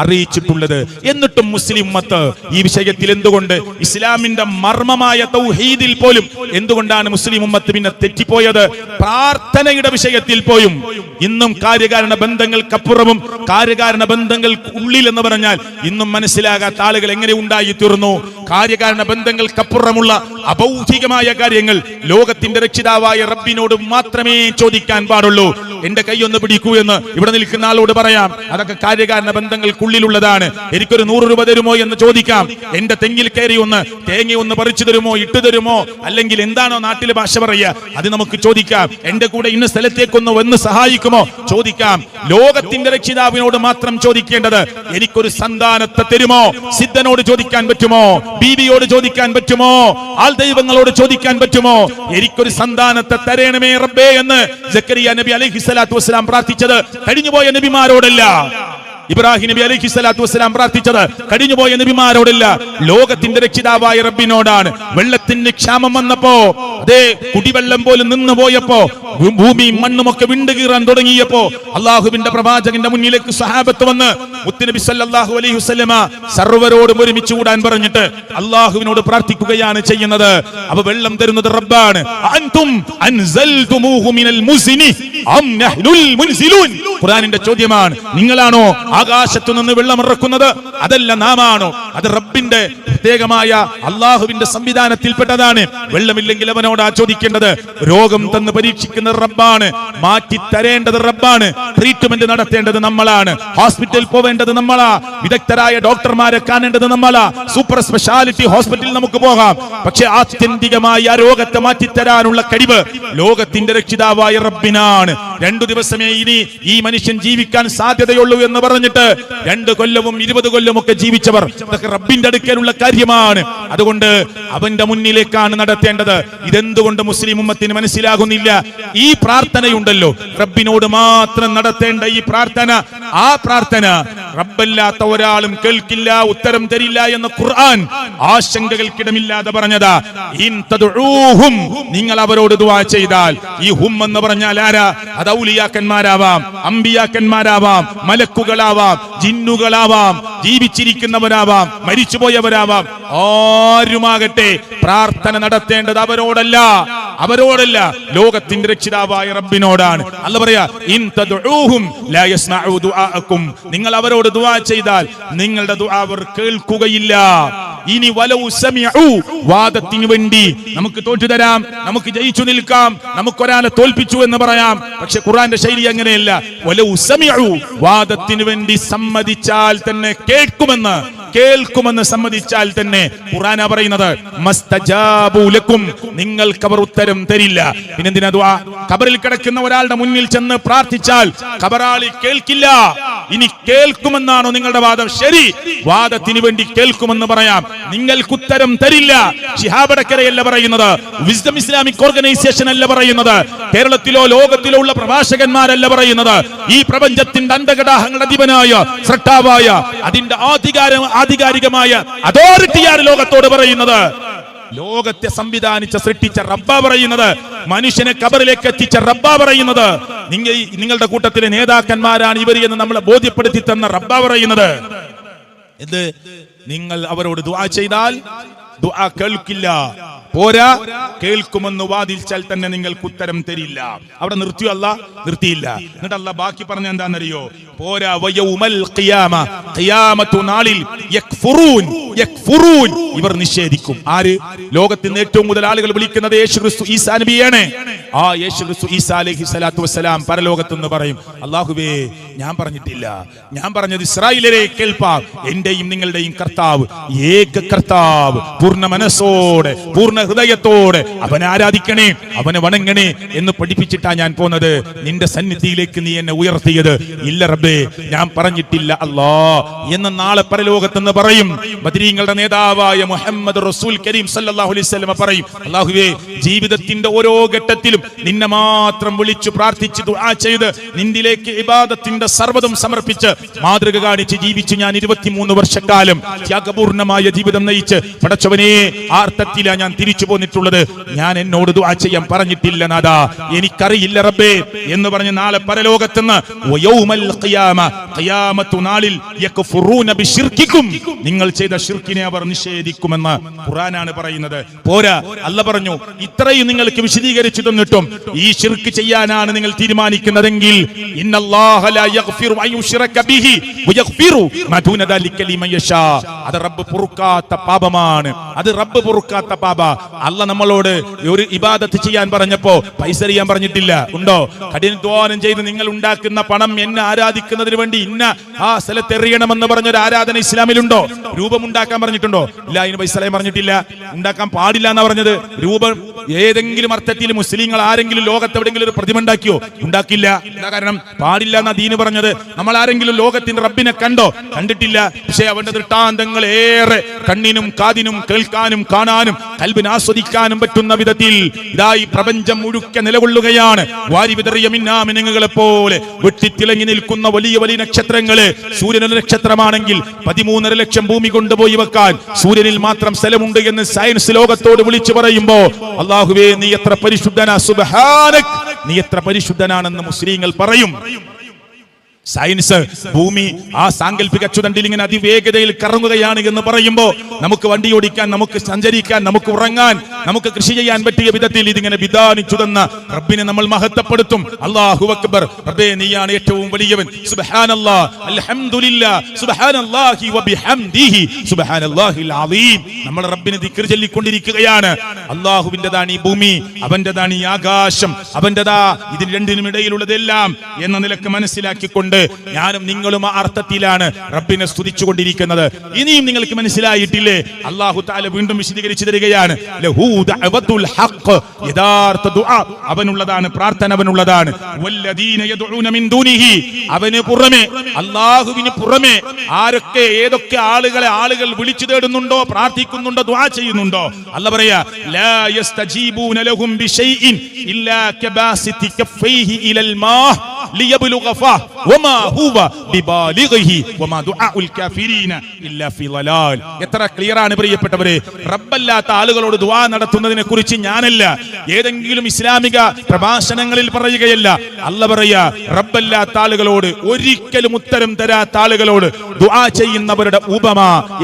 അറിയിച്ചിട്ടുള്ളത്. എന്നിട്ടും മുസ്ലിം ഉമ്മത്ത് ഈ വിഷയത്തിൽ എന്തുകൊണ്ട്, ഇസ്ലാമിന്റെ മർമ്മമായ തൗഹീദിൽ പോലും എന്തുകൊണ്ടാണ് മുസ്ലിം ഉമ്മത്ത് പിന്നെ തെറ്റിപ്പോയത്? പ്രാർത്ഥനയുടെ വിഷയത്തിൽ പോലും ഇന്നും കാര്യകാരണ ബന്ധങ്ങൾക്കപ്പുറവും കാര്യകാരണ ബന്ധങ്ങൾക്ക് ഉള്ളിൽ എന്ന് പറഞ്ഞാൽ ഇന്നും മനസ്സിലാകാത്ത ആളുകൾ എങ്ങനെ ഉണ്ടായി തീർന്നു? കാര്യകാരണ ബന്ധങ്ങൾക്കപ്പുറമുള്ള അഭൗതികമായ കാര്യങ്ങൾ ലോകത്തിന്റെ രക്ഷിതാവായ റബ്ബിനോട് മാത്രമേ ചോദിക്കാൻ പാടുള്ളൂ. എന്റെ കൈയൊന്ന് പിടിക്കൂ എന്ന് ഇവിടെ നിൽക്കുന്ന ആളോട് പറയാം, അതൊക്കെ കാര്യകാരണ ബന്ധങ്ങൾക്കുള്ളിലുള്ളതാണ്. എനിക്കൊരു 100 രൂപ തരുമോ എന്ന് ചോദിക്കാം. എന്റെ തെങ്ങിൽ കയറി തേങ്ങ ഒന്ന് പറിച്ചു തരുമോ, ഇട്ടു തരുമോ, അല്ലെങ്കിൽ എന്താണോ നാട്ടിലെ ഭാഷ പറയുക അത് നമുക്ക് ചോദിക്കാം. എന്റെ കൂടെ ഇന്ന സ്ഥലത്തേക്കൊന്ന് വന്ന് സഹായിക്കുമോ ചോദിക്കാം. ലോകത്തിന്റെ രക്ഷിതാവിനോട് മാത്രം ചോദിക്കേണ്ടത്, എനിക്കൊരു സന്താനത്തെ തരുമോ? സിദ്ധനോട് ചോദിക്കാൻ പറ്റുമോ? ബീവിയോട് ചോദിക്കാൻ പറ്റുമോ? ആൾ ദൈവങ്ങളോട് ചോദിക്കാൻ പറ്റുമോ? എനിക്കൊരു സന്താനത്തെ തരണമേ റബ്ബേ എന്ന് സക്കരിയ നബി അലൈഹിസ്സലാത്തു വസ്സലാം പ്രാർത്ഥിച്ചത് കഴിഞ്ഞുപോയ നബിമാരോടല്ല. ഇബ്രാഹിം നബി അലൈഹിസ്സലാത്തു വസ്സലാം പ്രാർത്ഥിച്ചത് കഴിഞ്ഞുപോയ നബിമാരോടല്ല, ലോകത്തിന്റെ രക്ഷിതാവായ റബ്ബിനോടാണ്. വെള്ളത്തിന് ക്ഷാമം വന്നപ്പോ, അതേ കുടിവെള്ളം പോലും നിന്നു പോയപ്പോ, ഭൂമിയും മണ്ണുമൊക്കെ വിണ്ടുകീറാൻ തുടങ്ങിയപ്പോ അള്ളാഹുവിന്റെ പ്രവാചകന്റെ മുന്നിലേക്ക് സഹാബത്ത് വന്ന് മുത്തുനബി സല്ലല്ലാഹു അലൈഹി വസല്ലമ സർവ്വരോടും ഒരുമിച്ച് കൂടാൻ പറഞ്ഞിട്ട് അള്ളാഹുവിനോട് പ്രാർത്ഥിക്കുകയാണ് ചെയ്യുന്നത്. അപ്പൊ വെള്ളം തരുന്നത് റബ്ബാണ്. അൻതും അൻസൽതുമൂഹു മിനൽ മുസ്നി അം നഹ്നുൽ മുൻസിലൂൻ. ഖുർആനിന്റെ ചോദ്യമാണ്, നിങ്ങളാണോ ആകാശത്തു നിന്ന് വെള്ളം ഇറക്കുന്നത്, അതല്ല നാമാണോ? അത് റബ്ബിന്റെ പ്രത്യേകമായ അള്ളാഹുവിന്റെ സംവിധാനത്തിൽപ്പെട്ടതാണ്. വെള്ളമില്ലെങ്കിൽ അവനോടാ ചോദിക്കേണ്ടത്. രോഗം തന്ന് പരീക്ഷിക്കുന്ന റബ്ബാണ്, മാറ്റി തരേണ്ടത് റബ്ബാണ്. ട്രീറ്റ്മെന്റ് നടത്തേണ്ടത് നമ്മളാണ്. ഹോസ്പിറ്റലിൽ പോവേണ്ടത് നമ്മളാ. വിദഗ്ധരായ ഡോക്ടർമാരെ കാണേണ്ടത് നമ്മളാ. സൂപ്പർ സ്പെഷ്യാലിറ്റി ഹോസ്പിറ്റലിൽ നമുക്ക് പോകാം. പക്ഷെ ആത്യന്തികമായി ആ രോഗത്തെ മാറ്റിത്തരാനുള്ള കഴിവ് ലോകത്തിന്റെ രക്ഷിതാവായ റബ്ബിനാണ്. 2 ദിവസമേ ഇനി ഈ മനുഷ്യൻ ജീവിക്കാൻ സാധ്യതയുള്ളൂ എന്ന് പറഞ്ഞിട്ട് 2 കൊല്ലവും 20 കൊല്ലവും ഒക്കെ ജീവിച്ചവർ, ഇതൊക്കെ റബ്ബിന്റെ അടുക്കലുള്ള കാര്യമാണ്. അതുകൊണ്ട് അവന്റെ മുന്നിലേക്കാണ് നടത്തേണ്ടത്. ഇതെന്തുകൊണ്ട് മുസ്ലിം ഉമ്മത്തിന് മനസ്സിലാകുന്നില്ല? ഈ പ്രാർത്ഥനയുണ്ടല്ലോ, റബ്ബിനോട് മാത്രം നടത്തേണ്ട ഈ പ്രാർത്ഥന, ആ പ്രാർത്ഥന റബ്ബല്ലാത്ത ഒരാളും കേൾക്കില്ല, ഉത്തരം തരില്ല എന്ന് ഖുർആൻ ആശങ്കകൾക്കിടമില്ലാതെ പറഞ്ഞതാ. ഇൻ തദ്ഉഹും, നിങ്ങൾ അവരോട് ദുആ ചെയ്താൽ, ഈ ഹും എന്ന് പറഞ്ഞാൽ ആരാ? അത് ഔലിയാക്കന്മാരാവാം, അമ്പിയാക്കന്മാരാവാം, മലക്കുകളാവാം, ജിന്നുകളാവാം, ജീവിച്ചിരിക്കുന്നവരാവാം, മരിച്ചുപോയവരാവാം, ആരുമാകട്ടെ പ്രാർത്ഥന നടത്തേണ്ടത് അവരോടല്ല, ലോകത്തിന്റെ രക്ഷിതാവായ റബ്ബിനോടാണ്. അല്ലാഹു പറയാ, ഇൻ തദ്ഉഹും ലാ യസ്മഉ ദുആഅക്കും, നിങ്ങൾ അവരോട് ദുആ ചെയ്താൽ നിങ്ങളുടെ ദുആ അവർ കേൾക്കുകയില്ല. ഇനി വലൗ സമിഉ, വാദത്തിന് വേണ്ടി നമുക്ക് തോറ്റുതരാം, നമുക്ക് ജയിച്ചു നിൽക്കാം, നമുക്ക് ഒരാളെ തോൽപ്പിച്ചു എന്ന് പറയാം. പക്ഷെ ഖുർആന്റെ ശൈലി അങ്ങനെയല്ല. വലൗ സമിഉ, വാദത്തിന് വേണ്ടി സമ്മതിച്ചാൽ തന്നെ കേൾക്കുമെന്ന് സമ്മതിച്ചാൽ തന്നെ ഖുർആനാ പറയുന്നത് മസ്തജാബു ലക്കും, നിങ്ങൾക്ക് അവർ ഉത്തരം തരില്ല. പിന്നെന്തിനാ ദുആ? ഖബറിൽ കിടക്കുന്ന ഒരാളുടെ മുന്നിൽ ചെന്ന് പ്രാർത്ഥിച്ചാൽ ഖബറാളി കേൾക്കില്ല. ഇനി കേൾക്കുമെന്നാണോ നിങ്ങളുടെ വാദം? ശരി, വാദത്തിന് വേണ്ടി കേൾക്കുമെന്ന് പറയാം, നിങ്ങൾക്ക് ഉത്തരം തരില്ല. ശിഹാബ് അടക്കരയല്ല പറയുന്നത്, വിസ്ഡം ഇസ്ലാമിക് ഓർഗനൈസേഷൻ അല്ല പറയുന്നത്, കേരളത്തിലോ ലോകത്തിലോ ഉള്ള പ്രഭാഷകന്മാരല്ല പറയുന്നത്, ഈ പ്രപഞ്ചത്തിന്റെ അന്തകടാഹങ്ങളുടെ അധിപനായ സൃഷ്ടാവായ അതിന്റെ ആധികാരികമായ അതോറിറ്റിയാണ് ലോകത്തോട് പറയുന്നത്. ലോകത്തെ സംവിധാനിച്ച സൃഷ്ടിച്ച റബ്ബാ പറയുന്നത്, മനുഷ്യനെ ഖബറിലേക്ക് എത്തിച്ച റബ്ബാ പറയുന്നത്, നിങ്ങളുടെ കൂട്ടത്തിലെ നേതാക്കന്മാരാണ് ഇവർ എന്ന് നമ്മളെ ബോധ്യപ്പെടുത്തി തന്ന റബ്ബാ പറയുന്നത്. എന്ത്? നിങ്ങൾ അവരോട് ദുആ ചെയ്താൽ ദുആ കേൾക്കില്ല, പോരാ കേൾക്കുമെന്ന് വാദിച്ചാൽ തന്നെ നിങ്ങൾക്ക് ഉത്തരം തരില്ല. അവിടെ നിർത്തിയോ? അല്ലാഹ് നിർത്തിയില്ല. എന്നിട്ട് അല്ലാഹ് ബാക്കി പറഞ്ഞ എന്താണെന്നറിയോ? പോരാ, വയൗമൽ ഖിയാമ, ഖിയാമത്തു നാളിൽ യക്ഫുറൂൻ, ഇവർ നിഷേധിക്കും. ആര്? ലോകത്തിൽ ഏറ്റവും കൂടുതൽ ആളുകൾ വിളിക്കുന്നത് യേശുക്രിസ്തു ഈസാ നബിയാണ്. ആ യേശുക്രിസ്തു ഈസാ അലൈഹി സ്വലാത്തു വസ്സലാം പരലോകത്ത് നിന്ന് പറയും, അല്ലാഹുവേ, ഞാൻ പറഞ്ഞിട്ടില്ല, ഞാൻ പറഞ്ഞത് ഇസ്രായേലരെ കേൾപ്പാം, എന്റെയും നിങ്ങളുടെയും കർത്താവ് ഏക കർത്താവ്, പൂർണ്ണ മനസ്സോടെ പൂർണ്ണ ഹൃദയത്തോടെ അവനെ ആരാധിക്കണേ, അവനെ വണങ്ങണേ എന്ന് പഠിപ്പിച്ചിട്ടാ ഞാൻ പോന്നത്. നിന്റെ സന്നിധിയിലേക്ക് നീ എന്നെ ഉയർത്തിയത് ഇല്ല റബ്ബേ, ഞാൻ പറഞ്ഞിട്ടില്ല അല്ലാ എന്ന് നാളെ പരലോകത്തെന്ന് പറയും. ബദരീങ്ങളുടെ നേതാവായ മുഹമ്മദ് റസൂൽ കരീം സല്ലല്ലാഹു അലൈഹി വസല്ലം പറയും, അല്ലാഹുവേ, ജീവിതത്തിന്റെ ഓരോ ഘട്ടത്തിലും നിന്നെ മാത്രം വിളിച്ചു പ്രാർത്ഥിച്ച് ദുആ ചെയ്ത് നിന്നിലേക്ക് ഇബാദത്തിന്റെ സർവ്വതും സമർപ്പിച്ച് മാതൃക കാണിച്ച് ജീവിച്ചു ഞാൻ 23 വർഷക്കാലം ത്യാഗപൂർണമായ ജീവിതം നയിച്ച്, പടച്ചവനെ, ആർത്തത്തിലാ ഞാൻ തിരിച്ചു പോന്നിട്ടുള്ളത്. ഞാൻ എന്നോട് ദുആ ചെയ്യാൻ പറഞ്ഞിട്ടില്ല നാദാ, എനിക്കറിയില്ല റബ്ബേ എന്ന് പറഞ്ഞ് നാളെ പരലോകത്തുനിന്ന് വയൗമൽ ഖിയാമ, ഖിയാമത്തു നാളിൽ യക്ഫുറൂന ബിശിർകികും, നിങ്ങൾ ചെയ്ത ശിർക്കിനെ അവർ നിഷേധിക്കുമെന്ന് ഖുർആനാണ് പറയുന്നത്. പോരാ, അല്ലാഹ് പറഞ്ഞു, ഇത്രയും നിങ്ങൾക്ക് വിശദീകരിച്ചു തന്നിട്ടും ഈ ശിർക്ക് ചെയ്യാനാണ് നിങ്ങൾ തീരുമാനിക്കുന്നതെങ്കിൽ ഇന്നല്ലാഹ ലാ യഗ്ഫിറു അൻ യുശ്റക ബിഹി വയഗ്ഫിറു മാ ദൂന ദാലിക ലിമൻ യശാ, അത് റബ്ബ് പൊറുക്കാത്ത പാപമാണ്, അത് റബ്ബ് പൊറുക്കാത്ത പാപ. അല്ലാഹ് നമ്മളോട് ഒരു ഇബാദത്ത് ചെയ്യാൻ പറഞ്ഞപ്പോ പൈസ ചെയ്യാൻ പറഞ്ഞിട്ടില്ല. ഉണ്ടോ? കഠിനാധ്വാനം ചെയ്ത് നിങ്ങൾ ഉണ്ടാക്കുന്ന പണം എന്നെ ആരാധിക്കുന്നതിന് വേണ്ടി ഇന്ന ആ സ്ഥലത്ത് എറിയണമെന്ന് പറഞ്ഞൊരു ആരാധന ഇസ്ലാമിലുണ്ടോ? രൂപം ഉണ്ടാക്കാൻ പറഞ്ഞിട്ടുണ്ടോ? ഇല്ല, അതിന് പൈസ പറഞ്ഞിട്ടില്ല. ഉണ്ടാക്കാൻ പാടില്ല എന്നാ പറഞ്ഞത്. രൂപം ഏതെങ്കിലും അർത്ഥത്തിൽ മുസ്ലിങ്ങൾ ആരെങ്കിലും ലോകത്ത് എവിടെയെങ്കിലും ഒരു പ്രതിമ ഉണ്ടാക്കിയോ? ഉണ്ടാക്കില്ല. എന്താ കാരണം? പാടില്ല എന്നാ ദീന് പറഞ്ഞത്. നമ്മൾ ആരെങ്കിലും ലോകത്തിന്റെ റബ്ബിനെ കണ്ടോ? കണ്ടിട്ടില്ല. പക്ഷേ അവന്റെ ദൃഷ്ടാന്തങ്ങൾ ഏറെ കണ്ണിനും കാതിനും കേൾക്കാനും കാണാനും കൽബിന് ആസ്വദിക്കാനും പറ്റുന്ന വിധത്തിൽ ഇതായി പ്രപഞ്ചം മുഴുക്കെ നിലകൊള്ളുകയാണ്. വാരി വിതറിയ മിന്നാമിനുങ്ങളെ പോലെ വെട്ടിത്തിളങ്ങി നിൽക്കുന്ന വലിയ വലിയ നക്ഷത്രങ്ങള്. സൂര്യനൊരു നക്ഷത്രമാണെങ്കിൽ 13.5 ലക്ഷം ഭൂമി കൊണ്ടുപോയി വെക്കാൻ സൂര്യനിൽ മാത്രം സ്ഥലമുണ്ട് എന്ന് സയൻസ് ലോകത്തോട് വിളിച്ചു പറയുമ്പോ, അല്ലാഹുവേ, നീ എത്ര പരിശുദ്ധനാ, സുബ്ഹാനക്, നീ എത്ര പരിശുദ്ധനാണെന്ന് മുസ്ലിങ്ങൾ പറയും. സയൻസ് ഭൂമി ആ സാങ്കല്പിക അച്ചുതണ്ടിൽ ഇങ്ങനെ അതിവേഗതയിൽ കറങ്ങുകയാണ് എന്ന് പറയുമ്പോൾ നമുക്ക് വണ്ടി ഓടിക്കാൻ, നമുക്ക് സഞ്ചരിക്കാൻ, നമുക്ക് ഉറങ്ങാൻ, നമുക്ക് കൃഷി ചെയ്യാൻ പറ്റിയ വിധത്തിൽ ഇതിങ്ങനെ വിധാനിച്ചു തന്ന റബ്ബിനെ നമ്മൾ മഹത്വപ്പെടുത്തും. അല്ലാഹു അക്ബർ, റബ്ബേ നീയാണ് ഏറ്റവും വലിയവൻ. സുബ്ഹാനല്ലാഹ്, അൽഹംദുലില്ലാഹ്, സുബ്ഹാനല്ലാഹി വബിഹംദിഹി സുബ്ഹാനല്ലാഹിൽ അലീം. നമ്മൾ റബ്ബിനെ ദിക്ർ ചൊല്ലിക്കൊണ്ടിരിക്കുകയാണ്. അല്ലാഹുവിൻ്റെതാണ് ഈ ഭൂമി, അവൻ്റെതാണ് ഈ ആകാശം, അവൻ്റെതാ ഇതിന് രണ്ടിനും ഇടയിലുള്ളതെല്ലാം എന്ന നിലക്ക് മനസ്സിലാക്കിക്കൊണ്ട് ഞാനും നിങ്ങളും ആ അർത്ഥത്തിലാണ് റബ്ബിനെ സ്തുതിച്ചുകൊണ്ടിരിക്കുന്നത്. ഇനിയും നിങ്ങൾക്ക് മനസ്സിലായിട്ടില്ലേ? അല്ലാഹു തആല വീണ്ടും വിശദീകരിച്ചു തരികയാണ്. ലഹു ദഅവത്തുൽ ഹഖ്, യഥാർത്ഥ ദുആ അവനുള്ളതാണ്, പ്രാർത്ഥന അവനുള്ളതാണ്. വല്ലദീന യദ്ഊന മിൻ ദൂനിഹി, അവന് പുറമെ, അല്ലാഹുവിന് പുറമെ ആരൊക്കെ ഏതൊക്കെ ആളുകൾ വിളിച്ചു തേടുന്നുണ്ടോ, പ്രാർത്ഥിക്കുന്നുണ്ടോ, ദുആ ചെയ്യുന്നുണ്ടോ, അല്ലാഹു പറയാ ലാ യസ്തജീബൂന ലഹും ബിശൈഇൻ ഇല്ലാ കബാസിതി കഫൈഹി ഇലൽ മാഹ് ലിയബ്ലുഗ ഫഹ് വമാ ഹുവ ബിബാലിഗിഹി വമാ ദുആഉൽ കാഫിരീന ഇല്ലാ ഫീ ളലാൽ. എത്ര ക്ലിയർ ആണ് പ്രിയപ്പെട്ടവരെ. റബ്ബല്ലാത്ത ആളുകളോട് ദുആ നടത്തുന്നതിനെ കുറിച്ച് ഞാനല്ല, ഏതെങ്കിലും ഇസ്ലാമിക പ്രഭാഷണങ്ങളിൽ പറയുകയല്ല. അല്ലാഹു പറയാ റബ്ബല്ലാത്ത ആളുകളോട്, ഒരിക്കലും ഉത്തരം തരാത്ത ആളുകളോട് ദുആ ചെയ്യുന്നവരുടെ ഉപമ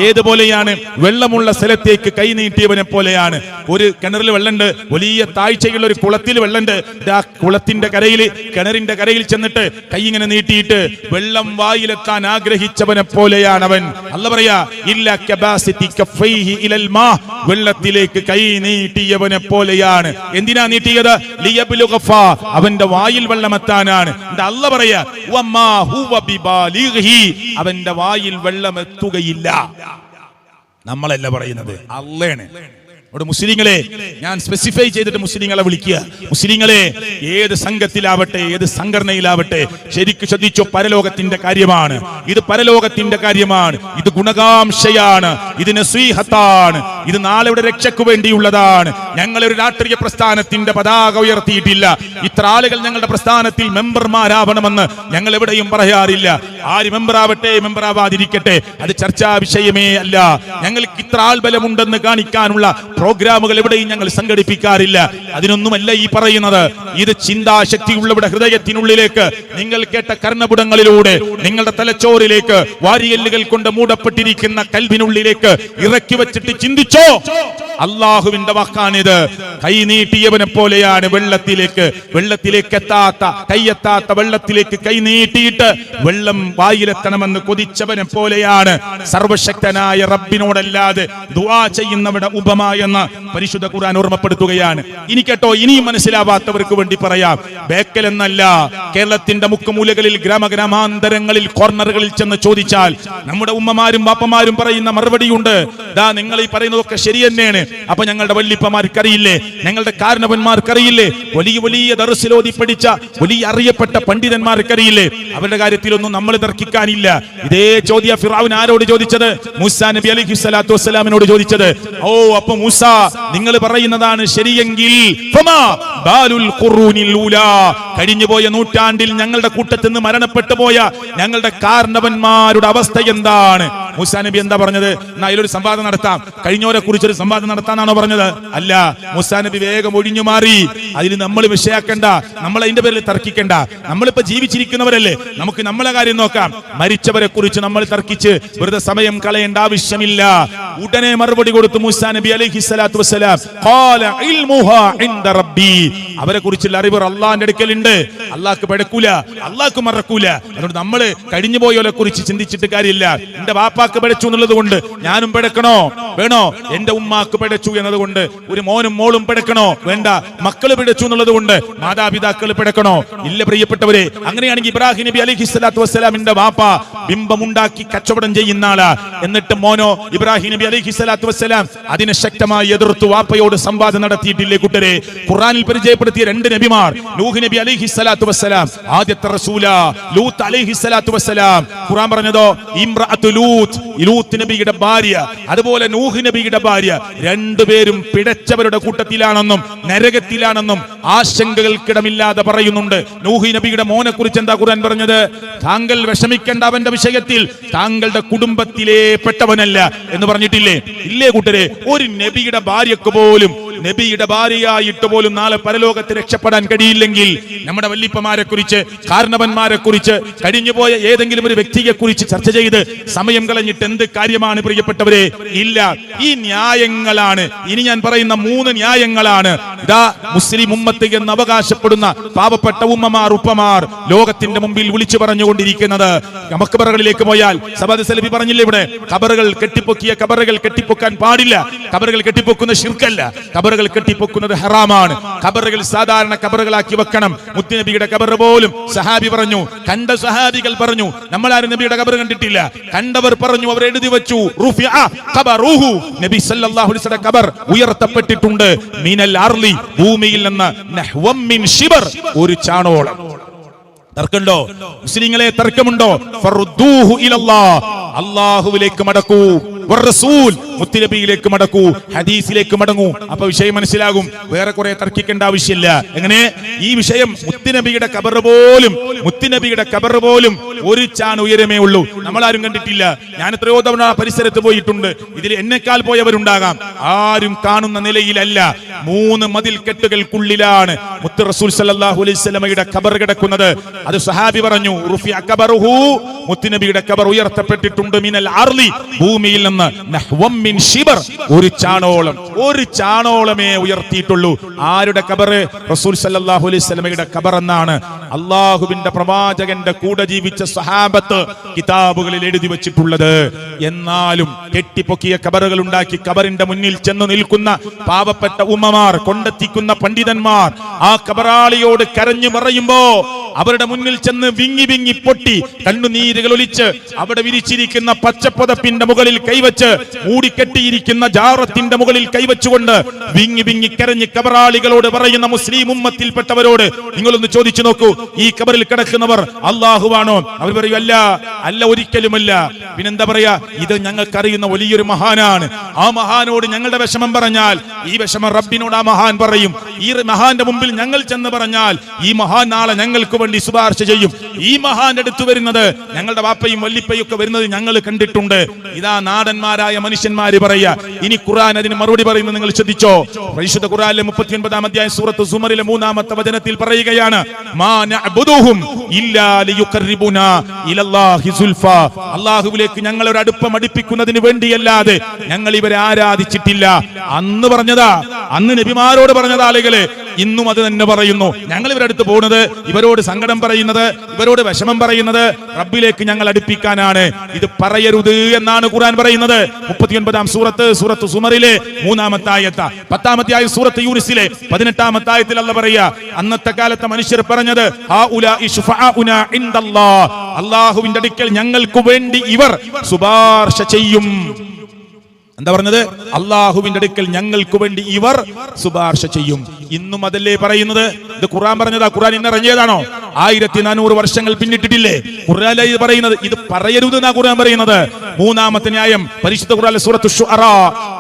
ഏതുപോലെയാണ്? വെള്ളമുള്ള സ്ഥലത്തേക്ക് കൈനീട്ടിയവനെ പോലെയാണ്. ഒരു കിണറിൽ വെള്ളമുണ്ട്, വലിയ താഴ്ചയുള്ള ഒരു കുളത്തിൽ വെള്ളമുണ്ട്. ആ കുളത്തിന്റെ കരയിൽ, കിണറിന്റെ കരയിൽ ചെന്നിട്ട് കൈ ഇങ്ങനെ നീട്ടിയിട്ട് വെള്ളം വായിലെത്താൻ ആഗ്രഹിച്ചവനെ പോലെയാണ് അവൻ. അല്ലാഹു പറയാ ഇല്ല കബാസിതി കഫൈഹി ഇലൽ മാ, വെള്ളത്തിലേക്ക് കൈ നീട്ടിയവനെ പോലെയാണ്. എന്തിനാ നീട്ടിയത്? ലിയബ്ലുഗ ഫാ, അവന്റെ വായിൽ വെള്ളമെത്താനാണ്. അല്ലാഹു പറയാ വമാ ഹുവ ബിബാലിഗിഹി, അവന്റെ വായിൽ വെള്ളമെത്തുകയില്ല. നമ്മളല്ല പറയുന്നത്, അല്ലാഹുവാണ്. മുസ്ലിങ്ങളെ ഞാൻ സ്പെസിഫൈ ചെയ്തിട്ട് മുസ്ലിങ്ങളെ വിളിക്കുക. മുസ്ലിങ്ങളെ ഏത് സംഘത്തിലാവട്ടെ, ഏത് സംഘടനയിലാവട്ടെ, ശരിക്ക് ശ്രദ്ധിച്ചോ, പരലോകത്തിന്റെ കാര്യമാണ് ഇത്. പരലോകത്തിന്റെ കാര്യമാണ് ഇത്. ഗുണകാംക്ഷയാണ് ഇത്, നസീഹത്താണ് ഇത്, നാളെയുടെ രക്ഷയ്ക്ക് വേണ്ടിയുള്ളതാണ്. ഞങ്ങളൊരു രാഷ്ട്രീയ പ്രസ്ഥാനത്തിന്റെ പതാക ഉയർത്തിയിട്ടില്ല. ഇത്ര ആളുകൾ ഞങ്ങളുടെ പ്രസ്ഥാനത്തിൽ മെമ്പർമാരാവണമെന്ന് ഞങ്ങൾ എവിടെയും പറയാറില്ല. ആര് മെമ്പറാവട്ടെ, മെമ്പറാവാതിരിക്കട്ടെ, അത് ചർച്ചാ വിഷയമേ അല്ല. ഞങ്ങൾക്ക് ഇത്ര ആൾബലമുണ്ടെന്ന് കാണിക്കാനുള്ള പ്രോഗ്രാമുകൾ എവിടെയും ഞങ്ങൾ സംഘടിപ്പിക്കാറില്ല. അതിനൊന്നുമല്ല ഈ പറയുന്നത്. ഇത് ചിന്താശക്തിയുള്ളവരുടെ ഹൃദയത്തിനുള്ളിലേക്ക്, നിങ്ങൾ കേട്ട കർണപുടങ്ങളിലൂടെ, നിങ്ങളുടെ തലച്ചോറിലേക്ക്, വാരിയെല്ലുകൾ കൊണ്ട് മൂടപ്പെട്ടിരിക്കുന്ന കൽബിനുള്ളിലേക്ക് ഇറക്കി വെച്ചിട്ട് ചിന്തിച്ചോ. അള്ളാഹുവിന്റെ വാക്കാണിത്. കൈ നീട്ടിയവനെ പോലെയാണ് വെള്ളത്തിലേക്ക് എത്താത്ത, കൈയെത്താത്ത വെള്ളത്തിലേക്ക് കൈ നീട്ടിയിട്ട് വെള്ളം വായിലെത്തണമെന്ന് കൊതിച്ചവനെ പോലെയാണ് സർവശക്തനായ റബ്ബിനോടല്ലാതെ ദുആ ചെയ്യുന്നവരുടെ ഉപമ എന്ന് പരിശുദ്ധ ഖുർആൻ ഓർമ്മപ്പെടുത്തുകയാണ്. ഇനി കേട്ടോ, ഇനിയും മനസ്സിലാവാത്തവർക്ക് വേണ്ടി പറയാം. ബേക്കൽ എന്നല്ല, കേരളത്തിന്റെ മുക്കുമൂലകളിൽ, ഗ്രാമഗ്രാമാന്തരങ്ങളിൽ, കോർണറുകളിൽ ചെന്ന് ചോദിച്ചാൽ നമ്മുടെ ഉമ്മമാരും വാപ്പമാരും പറയുന്ന മറുപടിയുണ്ട്. ദാ നിങ്ങൾ ഈ പറയുന്നതൊക്കെ ശരി തന്നെയാണ്. അപ്പൊ ഞങ്ങളുടെ വല്ലിപ്പമാർക്കറിയില്ലേ, ഞങ്ങളുടെ കാരണവന്മാർക്കറിയില്ലേ, വലിയ വലിയ ദർസിലോതി പഠിച്ച വലിയ അറിയപ്പെട്ട പണ്ഡിതന്മാർക്കറിയില്ലേ? അവരുടെ കാര്യത്തിലൊന്നും നമ്മൾ തർക്കിക്കാനില്ല. ഇതേ ചോദ്യ ഫിറഔൻ ആരോട് ചോദിച്ചത്? മൂസാ നബി അലൈഹി സ്വലാത്തു വസ്സലാമിനോട് ചോദിച്ചത്. ഓ, അപ്പൊ മൂസ, നിങ്ങൾ പറയുന്നതാണ് ശരിയെങ്കിൽ ഫമാ ബാലുൽ ഖുറൂനിൽ ഊലാ, കഴിഞ്ഞുപോയ നൂറ്റാണ്ടിൽ ഞങ്ങളുടെ കൂട്ടത്തിൽ നിന്ന് മരണപ്പെട്ടു പോയ ഞങ്ങളുടെ കാരണവന്മാരുടെ അവസ്ഥ എന്താണ്? മൂസാ നബി എന്താ പറഞ്ഞത്? എന്നാ അതിലൊരു സംവാദം നടത്താം, കഴിഞ്ഞവരെ കുറിച്ചൊരു സംവാദം നടത്താനാണോ പറഞ്ഞത്? അല്ല. മൂസാ നബി വേഗം ഒഴിഞ്ഞു മാറി. അതിൽ നമ്മൾ വിഷയാക്കണ്ട, നമ്മൾ അതിന്റെ പേരിൽ തർക്കിക്കണ്ട. നമ്മളിപ്പോ ജീവിച്ചിരിക്കുന്നവരല്ലേ, നമുക്ക് നമ്മളെ കാര്യം നോക്കാം. മരിച്ചവരെ കുറിച്ച് നമ്മൾ തർക്കിച്ച് വെറുതെ സമയം കളയേണ്ട ആവശ്യമില്ല. ഉടനെ മറുപടി കൊടുത്തു മൂസാ നബി അലൈഹി സ്വലാത്തു വസ്സലാം. ഖാല ഇൽമുഹാ ഇൻദ റബ്ബി, അവരെ കുറിച്ചുള്ള അറിവ് അള്ളാഹിന്റെ അടുക്കലുണ്ട്. അള്ളാഹ്ക്ക് പിഴക്കൂല, അള്ളാഹ്ക്ക് മറക്കൂല. അതുകൊണ്ട് നമ്മൾ കഴിഞ്ഞു പോയവരെ കുറിച്ച് ചിന്തിച്ചിട്ട് കാര്യമില്ല. എന്റെ വാപ്പാക്ക് പിഴച്ചു എന്നുള്ളത് കൊണ്ട് ഞാനും പിഴക്കണോ? വേണോ? എന്റെ ഉമ്മാക്ക് പിഴച്ചു എന്നതുകൊണ്ട് ഒരു മോനും മോളും പിഴക്കണോ? വേണ്ട. മക്കള് പിഴച്ചു എന്നുള്ളത് കൊണ്ട് മാതാപിതാക്കൾ പിഴക്കണോ? ഇല്ല പ്രിയപ്പെട്ടവരെ. അങ്ങനെയാണെങ്കിൽ ഇബ്രാഹിം നബി അലൈഹി സ്വലാത്തു വസ്സലാമിന്റെ വാപ്പ ബിംബമുണ്ടാക്കി കച്ചവടം ചെയ്യുന്ന ആളാ. എന്നിട്ട് മോനോ ഇബ്രാഹിം നബി അലൈഹി സ്വലാത്തു വസ്സലാം അതിനെ ശക്തമായി എതിർത്തു വാപ്പയോട് സംവാദം നടത്തിയിട്ടില്ലേ കൂട്ടരെ? ഖുർആനിൽ പരിചയപ്പെടുത്തിയ രണ്ട് നബിമാർ, നൂഹ് നബി അലൈഹി സ്വലാത്തു വസ്സലാം ആദ്യത്തെ റസൂല, ലൂത്ത് അലൈഹി സ്വലാത്തു വസ്സലാം. ഖുർആൻ പറഞ്ഞതോ ഇംറഅത്തു ലൂത്ത് നബിയുടെ ഭാര്യ, അതുപോലെ നൂഹ് നബിയുടെ ഭാര്യ, രണ്ടുപേരും പിഴച്ചവരുടെ കൂട്ടത്തിലാണെന്നും നരകത്തിലാണെന്നും ആശങ്കകൾക്കിടമില്ലാതെ പറയുന്നുണ്ട്. നൂഹ് നബിയുടെ മോനെ കുറിച്ച് എന്താ ഖുർആൻ പറഞ്ഞത്? താങ്കൾ വിഷമിക്കേണ്ട, അവന്റെ വിഷയത്തിൽ താങ്കളുടെ കുടുംബത്തിലെ പെട്ടവനല്ല എന്ന് പറഞ്ഞിട്ടില്ലേ? ഇല്ലേ കൂട്ടരെ? ഒരു നബിയുടെ ഭാര്യക്ക് പോലും നബിയുടെ ഭാര്യയായിട്ട് പോലും നാളെ പരലോകത്ത് രക്ഷപ്പെടാൻ കഴിയില്ലെങ്കിൽ നമ്മുടെ വല്ലിപ്പമാരെ കുറിച്ച്, കാരണവന്മാരെ കുറിച്ച്, കഴിഞ്ഞുപോയ ഏതെങ്കിലും ഒരു വ്യക്തിയെ കുറിച്ച് ചർച്ച ചെയ്ത് സമയം കളഞ്ഞിട്ട് എന്ത് കാര്യമാണ് പ്രിയപ്പെട്ടവരെ? ഇല്ല. ഈ ന്യായങ്ങളാണ്, ഇനി ഞാൻ പറയുന്ന 3 ന്യായങ്ങളാണ് ഇതാ മുസ്ലിം ഉമ്മത്ത് എന്ന് അവകാശപ്പെടുന്ന പാവപ്പെട്ട ഉമ്മമാർ, ഉപ്പമാർ ലോകത്തിന്റെ മുമ്പിൽ വിളിച്ചു പറഞ്ഞുകൊണ്ടിരിക്കുന്നത്. മഖബറുകളിലേക്ക് പോയാൽ സബാദ് സലഫി പറഞ്ഞില്ലേ, ഇവിടെ ഖബറുകൾ കെട്ടിപ്പൊക്കിയ ഖബറുകൾ കെട്ടിപ്പൊക്കാൻ പാടില്ല. ഖബറുകൾ കെട്ടിപ്പൊക്കുന്ന ശിർക്കല്ല, ഖബറുകൾ കെട്ടിപ്പൊക്കുന്നത് ഹറാമാണ്. ഖബറുകൾ സാധാരണ ഖബറുകളാക്കി വെക്കണം. മുത്തുനബിയുടെ ഖബർ പോലും സഹാബി പറഞ്ഞു, കണ്ട സഹാബികൾ പറഞ്ഞു, നമ്മളാരും നബിയുടെ ഖബർ കണ്ടിട്ടില്ല, കണ്ടവർ പറഞ്ഞു, അവർ എഴുതി വെച്ചു, റുഫിഅ ഖബറുഹു, നബി സല്ലല്ലാഹു അലൈഹി വസല്ലം ഖബർ ഉയർത്തപ്പെട്ടിട്ടുണ്ട്, മിനൽ അർളി, ഭൂമിയിൽ നിന്ന്, നഹ്വം മിൻ ശിബർ, ഒരു ചാണോളം. തർക്കമുണ്ടോ മുസ്ലിങ്ങളെ? തർക്കമുണ്ടോ? ഫറുദ്ദൂഹു ഇലല്ലാഹ്, അല്ലാഹുവിലേക്ക് മടക്കൂ, വറസൂൽ, മുത്തുനബിയിലേക്ക് മടക്കൂ, ഹദീസിലേക്ക് മടങ്ങൂ. അപ്പൊ വിഷയം മനസ്സിലാകും. വേറെ കുറെ തർക്കിക്കേണ്ട ആവശ്യമില്ല. എങ്ങനെ? ഈ വിഷയം മുത്തുനബിയുടെ ഖബർ പോലും ഒരു ചാൺ ഉയരമേ ഉള്ളൂ. നമ്മളാരും കണ്ടിട്ടില്ല. ഞാൻ എത്രയോ തവണ പരിസരത്ത് പോയിട്ടുണ്ട്. ഇതിൽ എന്നെക്കാൾ പോയവരുണ്ടാകാം. ആരും കാണുന്ന നിലയിലല്ല. 3 മതിൽക്കെട്ടുകൾക്കുള്ളിലാണ് മുത്ത് റസൂൽ സല്ലല്ലാഹു അലൈഹി വസല്ലമയുടെ ഖബർ കിടക്കുന്നത്. അത് സഹാബി പറഞ്ഞു, റുഫിഅ ഖബറുഹു, മുത്തുനബിയുടെ ഖബർ ഉയർത്തപ്പെട്ടിട്ടുണ്ട്, മിനൽ അർളി, ഭൂമിയിൽ നിന്ന്, നഹ്വം മിൻ ശിബർ, ഒരു ചാണോളമേ ഉയർത്തിയിട്ടുള്ളൂ. ആരുടെ ഖബർ? റസൂൽ സല്ലല്ലാഹു അലൈഹി വസല്ലമയുടെ ഖബർ എന്നാണ് അല്ലാഹുവിന്റെ പ്രവാചകന്റെ കൂടെ ജീവിച്ച സ്വഹാബത്ത് കിതാബുകളിൽ എഴുതി വെച്ചിട്ടുള്ളത്. എന്നാലും കെട്ടിപ്പൊക്കിയ ഖബറുകൾ ഉണ്ടാക്കി ഖബറിന്റെ മുന്നിൽ ചെന്ന് നിൽക്കുന്ന പാവപ്പെട്ട ഉമ്മമാർ, കൊണ്ടെത്തിക്കുന്ന പണ്ഡിതന്മാർ ആ ഖബറാളിയോട് കരഞ്ഞു പറയുമ്പോ അവരുടെ മുന്നിൽ ചെന്ന് വിങ്ങി പൊട്ടി കണ്ണുനീരുകൾ ഒലിച്ച് അവിടെ വിരിച്ചിരിക്കുന്ന പച്ചപ്പുതപ്പിന്റെ മുകളിൽ കൈവച്ച്, മൂടിക്കെട്ടിയിരിക്കുന്ന ജാറത്തിന്റെ മുകളിൽ കൈവച്ചുകൊണ്ട് വിങ്ങി കരഞ്ഞ് ഖബറാളികളോട് പറയുന്ന മുസ്ലിം ഉമ്മത്തിൽപ്പെട്ടവരോട് നിങ്ങളൊന്ന് ചോദിച്ചു നോക്കൂ, ഈ ഖബറിൽ കിടക്കുന്നവർ അല്ലാഹുവാണോ? അവർ പറയും, അല്ല, ഒരിക്കലുമല്ല. പിന്നെന്താ പറയാ? ഇത് ഞങ്ങൾക്കറിയുന്ന വലിയൊരു മഹാനാണ്. ആ മഹാനോട് ഞങ്ങളുടെ വിഷമം പറഞ്ഞാൽ ഈ വിഷമം റബ്ബിനോട് ആ മഹാൻ പറയും. ഈ മഹാന്റെ മുമ്പിൽ ഞങ്ങൾ ചെന്ന് പറഞ്ഞാൽ ഈ മഹാൻ നാളെ ഞങ്ങൾക്ക് വേണ്ടി ശുപാർശ ചെയ്യും. ഈ മഹാന്റെ അടുത്ത് വരുന്നത്, ഞങ്ങളുടെ വാപ്പയും വല്ലിപ്പയും ഒക്കെ വരുന്നത് ഞങ്ങൾ കണ്ടിട്ടുണ്ട്. ഇതാ നാടന്മാരായ മനുഷ്യന്മാര് പറയാ. ഇനി ഖുർആൻ അതിന് മറുപടി പറയുന്നത് നിങ്ങൾ ശ്രദ്ധിച്ചോ? പരിശുദ്ധ ഖുർആനിലെ 39-ാം അധ്യായം സൂറത്ത് സുമറിലെ 3-ാമത്തെ വചനത്തിൽ പറയുകയാണ്, മാ നഅ്ബുദുഹും ഇല്ലാ ലിയുഖർരിബുനാ ഇലല്ലാഹി സുൽഫാ, അല്ലാഹുവിലേക്ക് ഞങ്ങൾ ഒരു അടുപ്പം അടുപ്പിക്കുന്നതിന് വേണ്ടിയല്ലാതെ ഞങ്ങൾ ഇവരെ ആരാധിച്ചിട്ടില്ല. അന്ന് പറഞ്ഞതാ, അന്ന് നബിമാരോട് പറഞ്ഞത് ആളുകളെ ഇന്നും അത് തന്നെ പറയുന്നു. ഞങ്ങൾ ഇവരുടെ അടുത്ത് പോകുന്നത്, ഇവരോട് സങ്കടം പറയുന്നത്, ഇവരോട് വിഷമം പറയുന്നത് റബ്ബിലേക്ക് ഞങ്ങൾ അടുപ്പിക്കാനാണ്. ഇത് പറയരുത് എന്നാണ് ഖുർആൻ പറയുന്നത്. 39-ാം സൂറത്ത് സുമറിലെ 3-ാമത്തെ ആയത്ത്, 10-ാമത്തെ ആയത്ത് സൂറത്ത് യൂനിസിലെ 18-ാമത്തെ ആയത്തിൽ അല്ലാഹു പറയാ, അന്നത്തെ കാലത്തെ മനുഷ്യർ പറഞ്ഞത്, ഹൗലാഇ ശുഫാഉനാ ഇൻദല്ലാഹ്, അല്ലാഹുവിന്റെ അടുക്കൽ ഞങ്ങൾക്ക് വേണ്ടി ഇവർ ശുപാർശ ചെയ്യും. എന്താ പറഞ്ഞത്? അല്ലാഹുവിന്റെ അടുക്കൽ ഞങ്ങൾക്ക് വേണ്ടി ഇവർ ശുപാർശ ചെയ്യും. ഇന്നും അതല്ലേ പറയുന്നത്? ഇത് ഖുർആൻ പറഞ്ഞതാ? ഖുർആൻ ഇന്ന് ഇറങ്ങിയതാണോ? 1400 വർഷങ്ങൾ പിന്നിട്ടിട്ടില്ലേ? ഖുർആനിൽ ഇത് പറയുന്നത്. ഇത് പറയരുത് എന്നാ ഖുർആൻ പറയുന്നത്. 3-ാമത്തെ ന്യായം പരിശുദ്ധ ഖുർആനിലെ സൂറത്ത് ശുഅറാ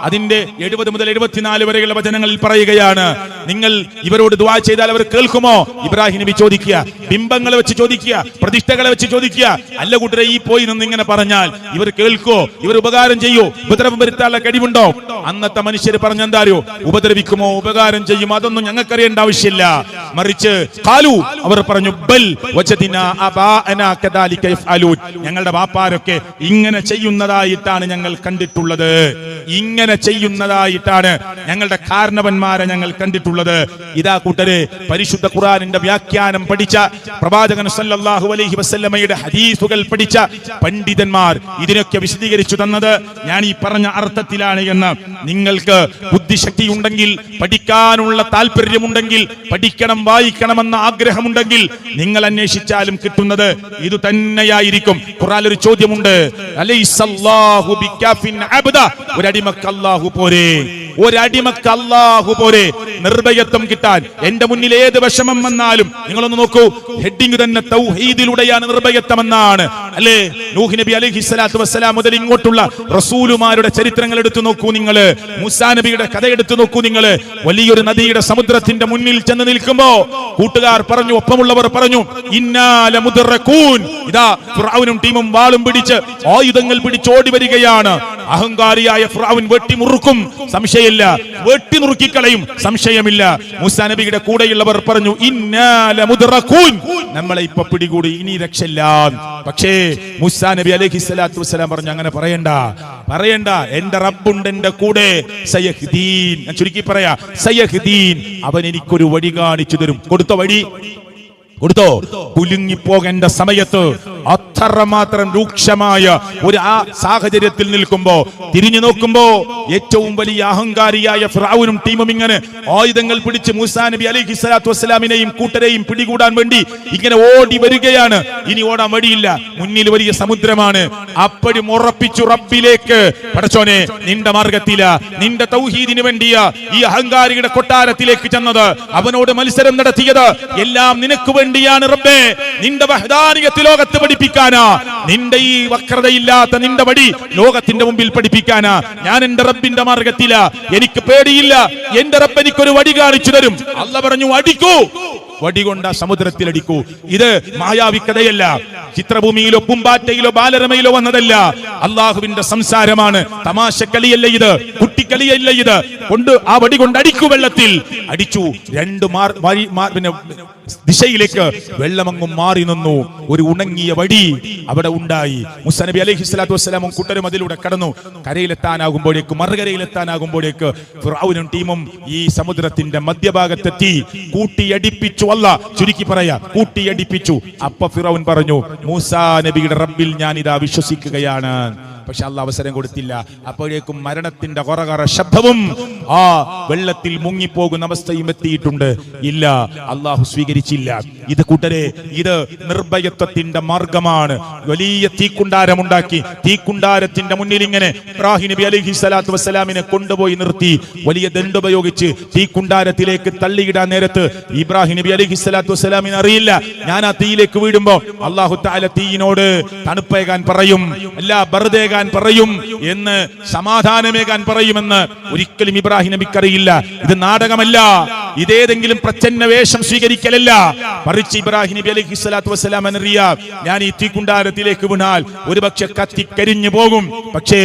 അതിന്റെ 70 മുതൽ 74 വരെയുള്ള വചനങ്ങളിൽ പറയുകയാണ്, നിങ്ങൾ ഇവരോട് ദുആ ചെയ്താൽ അവർ കേൾക്കുമോ? ഇബ്രാഹിം നബി ചോദിക്കുക, ബിംബങ്ങളെ വെച്ച് ചോദിക്കുക, പ്രതിഷ്ഠകളെ വെച്ച് ചോദിക്കുക, അല്ല കൂട്ടരെ ഈ പോയി നിന്ന് ഇങ്ങനെ പറഞ്ഞാൽ ഇവർ കേൾക്കോ? ഇവർ ഉപകാരം ചെയ്യോ? ഉപദ്രവം വരുത്താനുള്ള കഴിവുണ്ടോ? അന്നത്തെ മനുഷ്യർ പറഞ്ഞെന്താരോ, ഉപദ്രവിക്കുമോ ഉപകാരം ചെയ്യുമോ അതൊന്നും ഞങ്ങൾക്കറിയേണ്ട ആവശ്യമില്ല. മറിച്ച് ഖാലു, അവർ പറഞ്ഞു, ബൽ വജദിനാ അബാഅനാ കദാലിക യഫ്അലൂൻ, ഞങ്ങളുടെ ബാപ്പാരൊക്കെ ഇങ്ങനെ ചെയ്യുന്നതായിട്ടാണ് ഞങ്ങൾ കണ്ടിട്ടുള്ളത്. ഇങ്ങനെ ചെയ്യുന്നതായിട്ടാണ് ഞങ്ങളുടെ കാരണവന്മാരെ ഞങ്ങൾ കണ്ടിട്ടുള്ളത്. ഇതാ കൂട്ടരെ, പരിശുദ്ധ ഖുർആനിന്റെ വ്യാഖ്യാനം പഠിച്ച, പ്രവാചകൻ സല്ലല്ലാഹു അലൈഹി വസല്ലമയുടെ ഹദീസുകൾ പഠിച്ച പണ്ഡിതന്മാർ ഇതിനൊക്കെ വിശദീകരിച്ചു തന്നത് ഞാൻ ഈ പറഞ്ഞ അർത്ഥത്തിലാണ് എന്ന്. നിങ്ങൾക്ക് ബുദ്ധിശക്തി ഉണ്ടെങ്കിൽ, പഠിക്കാനുള്ള താല്പര്യമുണ്ടെങ്കിൽ, പഠിക്കണം വായിക്കണമെന്ന ആഗ്രഹമുണ്ടെങ്കിൽ നിങ്ങൾ അന്വേഷിച്ചാലും കിട്ടുന്നത് ഇത് തന്നെയായിരിക്കും. ഖുർആനിൽ ഒരു ചോദ്യമുണ്ട്, അലൈസല്ലാഹു ബികാഫിൻ അബ്ദ, ഒരടിമക്ക് അല്ലാഹു പോരെ? ഒരടിമക്ക് അല്ലാഹു പോരെ നിർഭയത്വം കിട്ടാൻ? എന്റെ മുന്നിൽ ഏത് വിഷമം വന്നാലും നിങ്ങളൊന്ന് നോക്കൂ, ഹെഡിങ് തന്നെ തൗഹീദിലൂടെയാണ് നിർഭയത്വം എന്നാണ്, അല്ലേ? നൂഹ് നബി അലൈഹി സ്വലാത്തു വസ്സലാം മുതൽ ഇങ്ങോട്ടുള്ള റസൂലുമാരുടെ ചരിത്രങ്ങൾ എടുത്തു നോക്കൂ നിങ്ങൾ, മൂസാ നബിയുടെ കഥ എടുത്തു നോക്കൂ നിങ്ങൾ. വലിയൊരു നദിയുടെ സമുദ്രത്തിന്റെ മുന്നിൽ ചെന്ന് നിൽക്കുമ്പോ കൂട്ടുകാർ പറഞ്ഞു, ഒപ്പമുള്ളവർ പറഞ്ഞു, ഇന്നാ ലമുദ്റകൂൻ, ഇതാ ഫിർഔനും ടീമും വാളും പിടിച്ച് ആയുധങ്ങൾ പിടിച്ചോടി വരികയാണ്. അഹങ്കാരിയായ ഫിറഔൻ വെട്ടിമുറുക്കും, സംശയമില്ല, വെട്ടിനുറുക്കിക്കളയും, സംശയമില്ല. മൂസാ നബിയുടെ കൂടെയുള്ളവർ പറഞ്ഞു ഇന്നാ ലമുദ്റഖൂൻ, നമ്മളെ ഇപ്പൊ പിടികൂടി, ഇനി രക്ഷയില്ല. പക്ഷേ മൂസാ നബി അലൈഹിസ്സലാത്തു വസ്സലാം പറഞ്ഞു അങ്ങനെ പറയണ്ട, എന്റെ റബ്ബുണ്ട് എന്റെ കൂടെ, സയഹ്ദീൻ, ഞാൻ ചുരുക്കി പറയാ, സയഹ്ദീൻ, അവൻ എനിക്കൊരു വഴി കാണിച്ചു തരും. കൊടുത്ത വഴി കൊടുത്തോ? കുലുങ്ങിപ്പോകേണ്ട സമയത്ത് അത്രമാത്രം രൂക്ഷമായ ഒരു ആ സാഹചര്യത്തിൽ നിൽക്കുമ്പോ തിരിഞ്ഞു നോക്കുമ്പോ ഏറ്റവും വലിയ അഹങ്കാരിയായ ഫിറഔനും ടീമും ഇങ്ങനെ ആയുധങ്ങൾ പിടിച്ച് മൂസാ നബി അലൈഹിസ്സലാത്തു വസ്സലാമിനെയും കൂട്ടരെയും പിടികൂടാൻ വേണ്ടി ഇങ്ങനെ ഓടി വരികയാണ്. ഇനി ഓടാൻ വഴിയില്ല, മുന്നിൽ വലിയ സമുദ്രമാണ്. അപ്പോഴും ഉറപ്പിച്ചു റബ്ബിലേക്ക്, പടച്ചോനെ നിന്റെ മാർഗത്തില, നിന്റെ തൗഹീദിന് വേണ്ടിയ ഈ അഹങ്കാരിയുടെ കൊട്ടാരത്തിലേക്ക് ചെന്നത്, അവനോട് മത്സരം നടത്തിയത് എല്ലാം നിനക്ക് വേണ്ടിയാണ് റബ്ബേ, നിന്റെ വഹ്ദാനിയത്ത് ലോകത്ത് പഠിപ്പിക്കാനാ, നിന്റെ ഈ വക്രതയില്ലാത്ത നിന്റെ വഴി ലോകത്തിന്റെ മുമ്പിൽ പഠിപ്പിക്കാനാ. ഞാൻ എന്റെ റബ്ബിന്റെ മാർഗത്തില, എനിക്ക് പേടിയില്ല, എന്റെ റബ്ബ് എനിക്കൊരു വഴി കാണിച്ചു തരും. അല്ലാഹ് പറഞ്ഞു അടിക്കൂ, വടികൊണ്ട സമുദ്രത്തിൽ അടിക്കൂ. ഇത് മായാവി കഥയല്ല, ചിത്രഭൂമിയിലോ പൂമ്പാറ്റയിലോ ബാലരമയിലോ വന്നതല്ല, അള്ളാഹുവിന്റെ സംസാരമാണ്. തമാശക്കളിയല്ല ഇത്, കുട്ടിക്കളിയല്ല ഇത്. കൊണ്ട് ആ വടി കൊണ്ട് അടിക്കൂ, വെള്ളത്തിൽ അടിച്ചു. രണ്ട് ദിശയിലേക്ക് വെള്ളമങ്ങും മാറി നിന്നു. ഒരു ഉണങ്ങിയ വടി അവിടെ ഉണ്ടായി. മൂസാ നബി അലൈഹിസ്സലാത്തു വസ്സലാമും കൂട്ടരും അതിലൂടെ കടന്നു. കരയിലെത്താനാകുമ്പോഴേക്ക്, മറുകരയിലെത്താനാകുമ്പോഴേക്ക് ഫിറഔനും ടീമും ഈ സമുദ്രത്തിന്റെ മധ്യഭാഗത്തെത്തി. കൂട്ടിയടിപ്പിച്ചു, അല്ലാഹ് ചുരുക്കി പറയാ, കൂട്ടിയടിപ്പിച്ചു. അപ്പൊ ഫിറഔൻ പറഞ്ഞു മൂസാ നബിയുടെ റബ്ബിൽ ഞാൻ ഇതാ വിശ്വസിക്കുകയാണ്. പക്ഷെ അല്ലാഹ് അവസരം കൊടുത്തില്ല. അപ്പോഴേക്കും മരണത്തിന്റെ കൊറകറ ശബ്ദവും ആ വെള്ളത്തിൽ മുങ്ങിപ്പോകുന്ന അവസ്ഥയും എത്തിയിട്ടുണ്ട്. ഇല്ല, അല്ലാഹു സ്വീകരിച്ചില്ല. ഇത് കൂട്ടരെ, ഇത് നിർഭയത്വത്തിന്റെ മാർഗമാണ്. വലിയ തീക്കുണ്ടാരമുണ്ടാക്കി, തീക്കുണ്ടാരത്തിന്റെ മുന്നിൽ ഇങ്ങനെ ഇബ്രാഹിം നബി അലൈഹിസ്സലാത്തു വസ്സലാമിനെ കൊണ്ടുപോയി നിർത്തി. വലിയ ദണ്ടുപയോഗിച്ച് തീക്കുണ്ടാരത്തിലേക്ക് തള്ളിയിടാൻ നേരത്ത് ഇബ്രാഹിം നബി അലൈഹിസ്സലാത്തു വസ്സലാമിന് അറിയില്ല, ഞാൻ ആ തീയിലേക്ക് വീടുമ്പോ അല്ലാഹു തആല തീയിനോട് തണുപ്പേകാൻ പറയും, അല്ല ബർദേകാൻ പറയും എന്ന്, സമാധാനമേകാൻ പറയുമെന്ന് ഒരിക്കലും ഇബ്രാഹിം നബിക്കറിയില്ല. ഇത് നാടകമല്ല, ഇതേതെങ്കിലും പ്രച്ഛന്ന വേഷം സ്വീകരിക്കലല്ല. മറിച്ച് ഇബ്രാഹിം നബി അലൈഹിസ്സലാത്തു വസ്സലാം അറിയാം, ഞാൻ ഈ തീക്കുണ്ടാരത്തിലേക്ക് വീണാൽ ഒരുപക്ഷെ കത്തിക്കരിഞ്ഞു പോകും. പക്ഷേ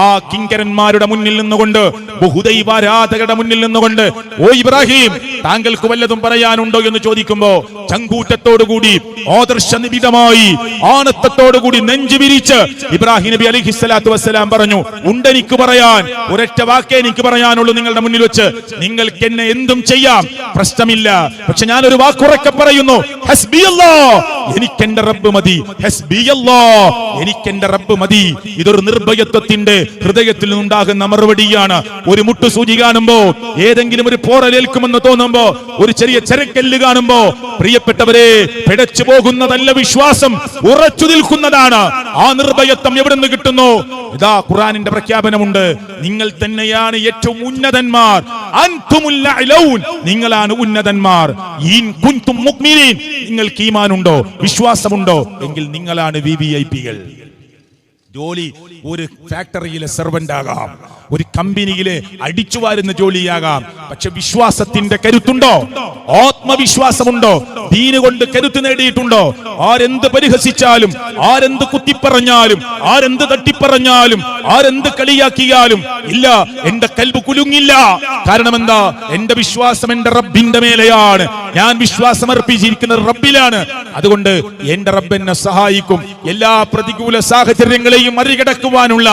ആ കിങ്കരന്മാരുടെ മുന്നിൽ നിന്നുകൊണ്ട്, ബഹുദൈവാരാധകരുടെ മുന്നിൽ നിന്നുകൊണ്ട്, ഓ ഇബ്രാഹിം, താങ്കൾക്ക് വല്ലതും പറയാനുണ്ടോ എന്ന് ചോദിക്കുമ്പോ ചങ്കൂറ്റത്തോടുകൂടി, ആദർശനിബിധമായി, ആനത്തത്തോടുകൂടി നെഞ്ചു വിരിച്ച് ഇബ്രാഹിം നബി അലൈഹിസ്സലാത്തു വസ്സലാം പറഞ്ഞു, ഉണ്ടെനിക്ക് പറയാൻ, ഒരൊറ്റ വാക്കേ എനിക്ക് പറയാനുള്ളൂ നിങ്ങളുടെ മുന്നിൽ വെച്ച്. നിങ്ങൾക്ക് എന്നെ എന്തും ചെയ്യാം, പ്രശ്നമില്ല. പക്ഷെ ഞാൻ ഒരു വാക്കുറക്കെ പറയുന്നു, ഹസ്ബിയല്ലാഹ്, എനിക്കെന്റെ റബ്ബ് മതി. ഹസ്ബിയല്ലാഹ്, എനിക്കെന്റെ റബ്ബ് മതി. ഇതൊരു നിർഭയത്വത്തിന്റെ ഹൃദയത്തിൽ നിന്നുണ്ടാകുന്ന മറുപടിയാണ്. ഒരു മുട്ടുസൂചി കാണുമ്പോ, ഏതെങ്കിലും ഒരു പോറലേൽക്കുമെന്ന് തോന്നുമ്പോ, ഒരു ചെറിയ ചെരക്കല്ല് കാണുമ്പോ, പ്രിയപ്പെട്ടവരെ, പിടച്ചു പോകുന്നതല്ല വിശ്വാസം, ഉറച്ചു നിൽക്കുന്നതാണ്. ആ നിർഭയത്വം എവിടെ നിന്ന് കിട്ടുന്നു? ഇതാ ഖുർആനിന്റെ പ്രഖ്യാപനമുണ്ട്, നിങ്ങൾ തന്നെയാണ് ഏറ്റവും ഉന്നതന്മാർ. അൻതുമുൽ അഅലൗൻ, നിങ്ങളാണ് ഉന്നതന്മാർ. ഇൻ കുൻതും മുഅ്മിനീൻ, നിങ്ങൾക്ക് ഈമാനുണ്ടോ, വിശ്വാസമുണ്ടോ എങ്കിൽ നിങ്ങളാണ് വിവിഐപികൾ. ജോലി ഒരു ഫാക്ടറിയിലെ സെർവന്റ് ആകാം, ഒരു കമ്പനിയിലെ അടിച്ചുവാരുന്ന ജോലിയാകാം. പക്ഷെ വിശ്വാസത്തിന്റെ കരുത്തുണ്ടോ? ആത്മവിശ്വാസമുണ്ടോ? ദീന് കൊണ്ട് കരുത്ത് നേടിയിട്ടുണ്ടോ? ആരെന്ത് പരിഹസിച്ചാലും, ആരെന്ത് കുത്തിപ്പറഞ്ഞാലും, ആരെന്ത് തട്ടിപ്പറഞ്ഞാലും, ആരെന്ത് കളിയാക്കിയാലും ഇല്ല, എന്റെ കൽബ് കുലുങ്ങില്ല. കാരണം എന്താ? എന്റെ വിശ്വാസം എന്റെ റബ്ബിന്റെ മേലെയാണ്. ഞാൻ വിശ്വാസം അർപ്പിച്ചിരിക്കുന്നത് റബ്ബിലാണ്. അതുകൊണ്ട് എന്റെ റബ്ബ് എന്നെ സഹായിക്കും. എല്ലാ പ്രതികൂല സാഹചര്യങ്ങളെയും മറികടക്കുവാനുള്ള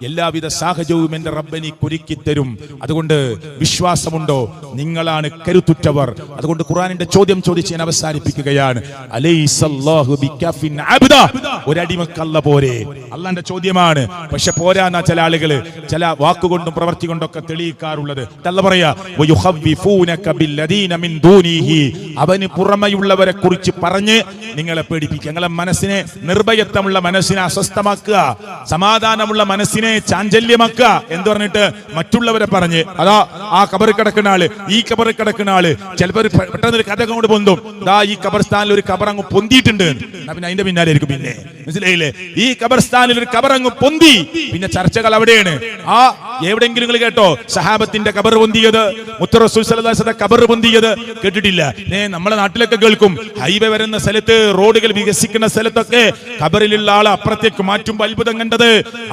എല്ലാവിധ സാഹചര്യവും എന്റെ റബ്ബനി ഒരുക്കിത്തരും. അതുകൊണ്ട് വിശ്വാസമുണ്ടോ? നിങ്ങളാണ് കരുത്തുറ്റവർ. അതുകൊണ്ട് ഖുർആനിന്റെ ചോദ്യം ചോദിച്ച് ഞാൻ അവസാനിപ്പിക്കുകയാണ്. അലൈസല്ലാഹു ബികഫിൻ അബ്ദ, ഒരടിമക്കല്ല പോരെ? അള്ളാന്റെ ചോദ്യമാണ്. പക്ഷെ പോരാന്ന ചില ആളുകള് ചില വാക്കുകൊണ്ടും പ്രവൃത്തി കൊണ്ടൊക്കെ തെളിയിക്കാറുള്ളത്. അല്ല പറയാ, വയുഖവ്വിഫൂനക ബില്ലദീന മിൻ ദൂനിഹി, അവന് പുറമെയുള്ളവരെ കുറിച്ച് പറഞ്ഞ് നിങ്ങളെ പേടിപ്പിക്കുക. നിങ്ങളെ മനസ്സിനെ, നിർഭയത്വമുള്ള മനസ്സിനെ അസ്വസ്ഥമാക്കുക, സമാധാനമുള്ള മനസ്സിനെ ചാഞ്ചല്യമാക്കുക. എന്ത് പറഞ്ഞിട്ട്? മറ്റുള്ളവരെ പറഞ്ഞ്, അതാ ആ കബറിൽ കിടക്കുന്ന ആള്, ഈ കബറിൽ കിടക്കുന്ന ആള്, ചിലപ്പോൾ പെട്ടെന്ന് ഒരു കഥ കൊണ്ട് പൊന്തും, ദാ ഈ കബർസ്ഥാനിൽ ഒരു കബർ അങ്ങ് പൊന്തിയിട്ടുണ്ട്, പിന്നെ അതിന്റെ പിന്നാലെ ആയിരിക്കും. പിന്നെ മനസ്സിലായില്ലേ? ഈ കബർസ്ഥാനിൽ ഒരു കബർ അങ്ങ് പൊന്തി, പിന്നെ ചർച്ചകൾ അവിടെയാണ്. ആ എവിടെയെങ്കിലും നിങ്ങൾ കേട്ടോ സഹാബത്തിന്റെ കബർ പൊന്തിയത്, മുത്ത് റസൂൽ സ്വല്ലല്ലാഹു അലൈഹി വസല്ലം കബർ പൊന്തിയത്? കേട്ടിട്ടില്ല. നമ്മുടെ നാട്ടിലൊക്കെ കേൾക്കും. ഹൈവേ വരുന്ന സ്ഥലത്ത്, റോഡുകൾ വികസിക്കുന്ന സ്ഥലത്തൊക്കെ കബറിലുള്ള ആളെ അപ്പുറത്തേക്ക് മാറ്റുമ്പോൾ അത്ഭുതം കണ്ടത്.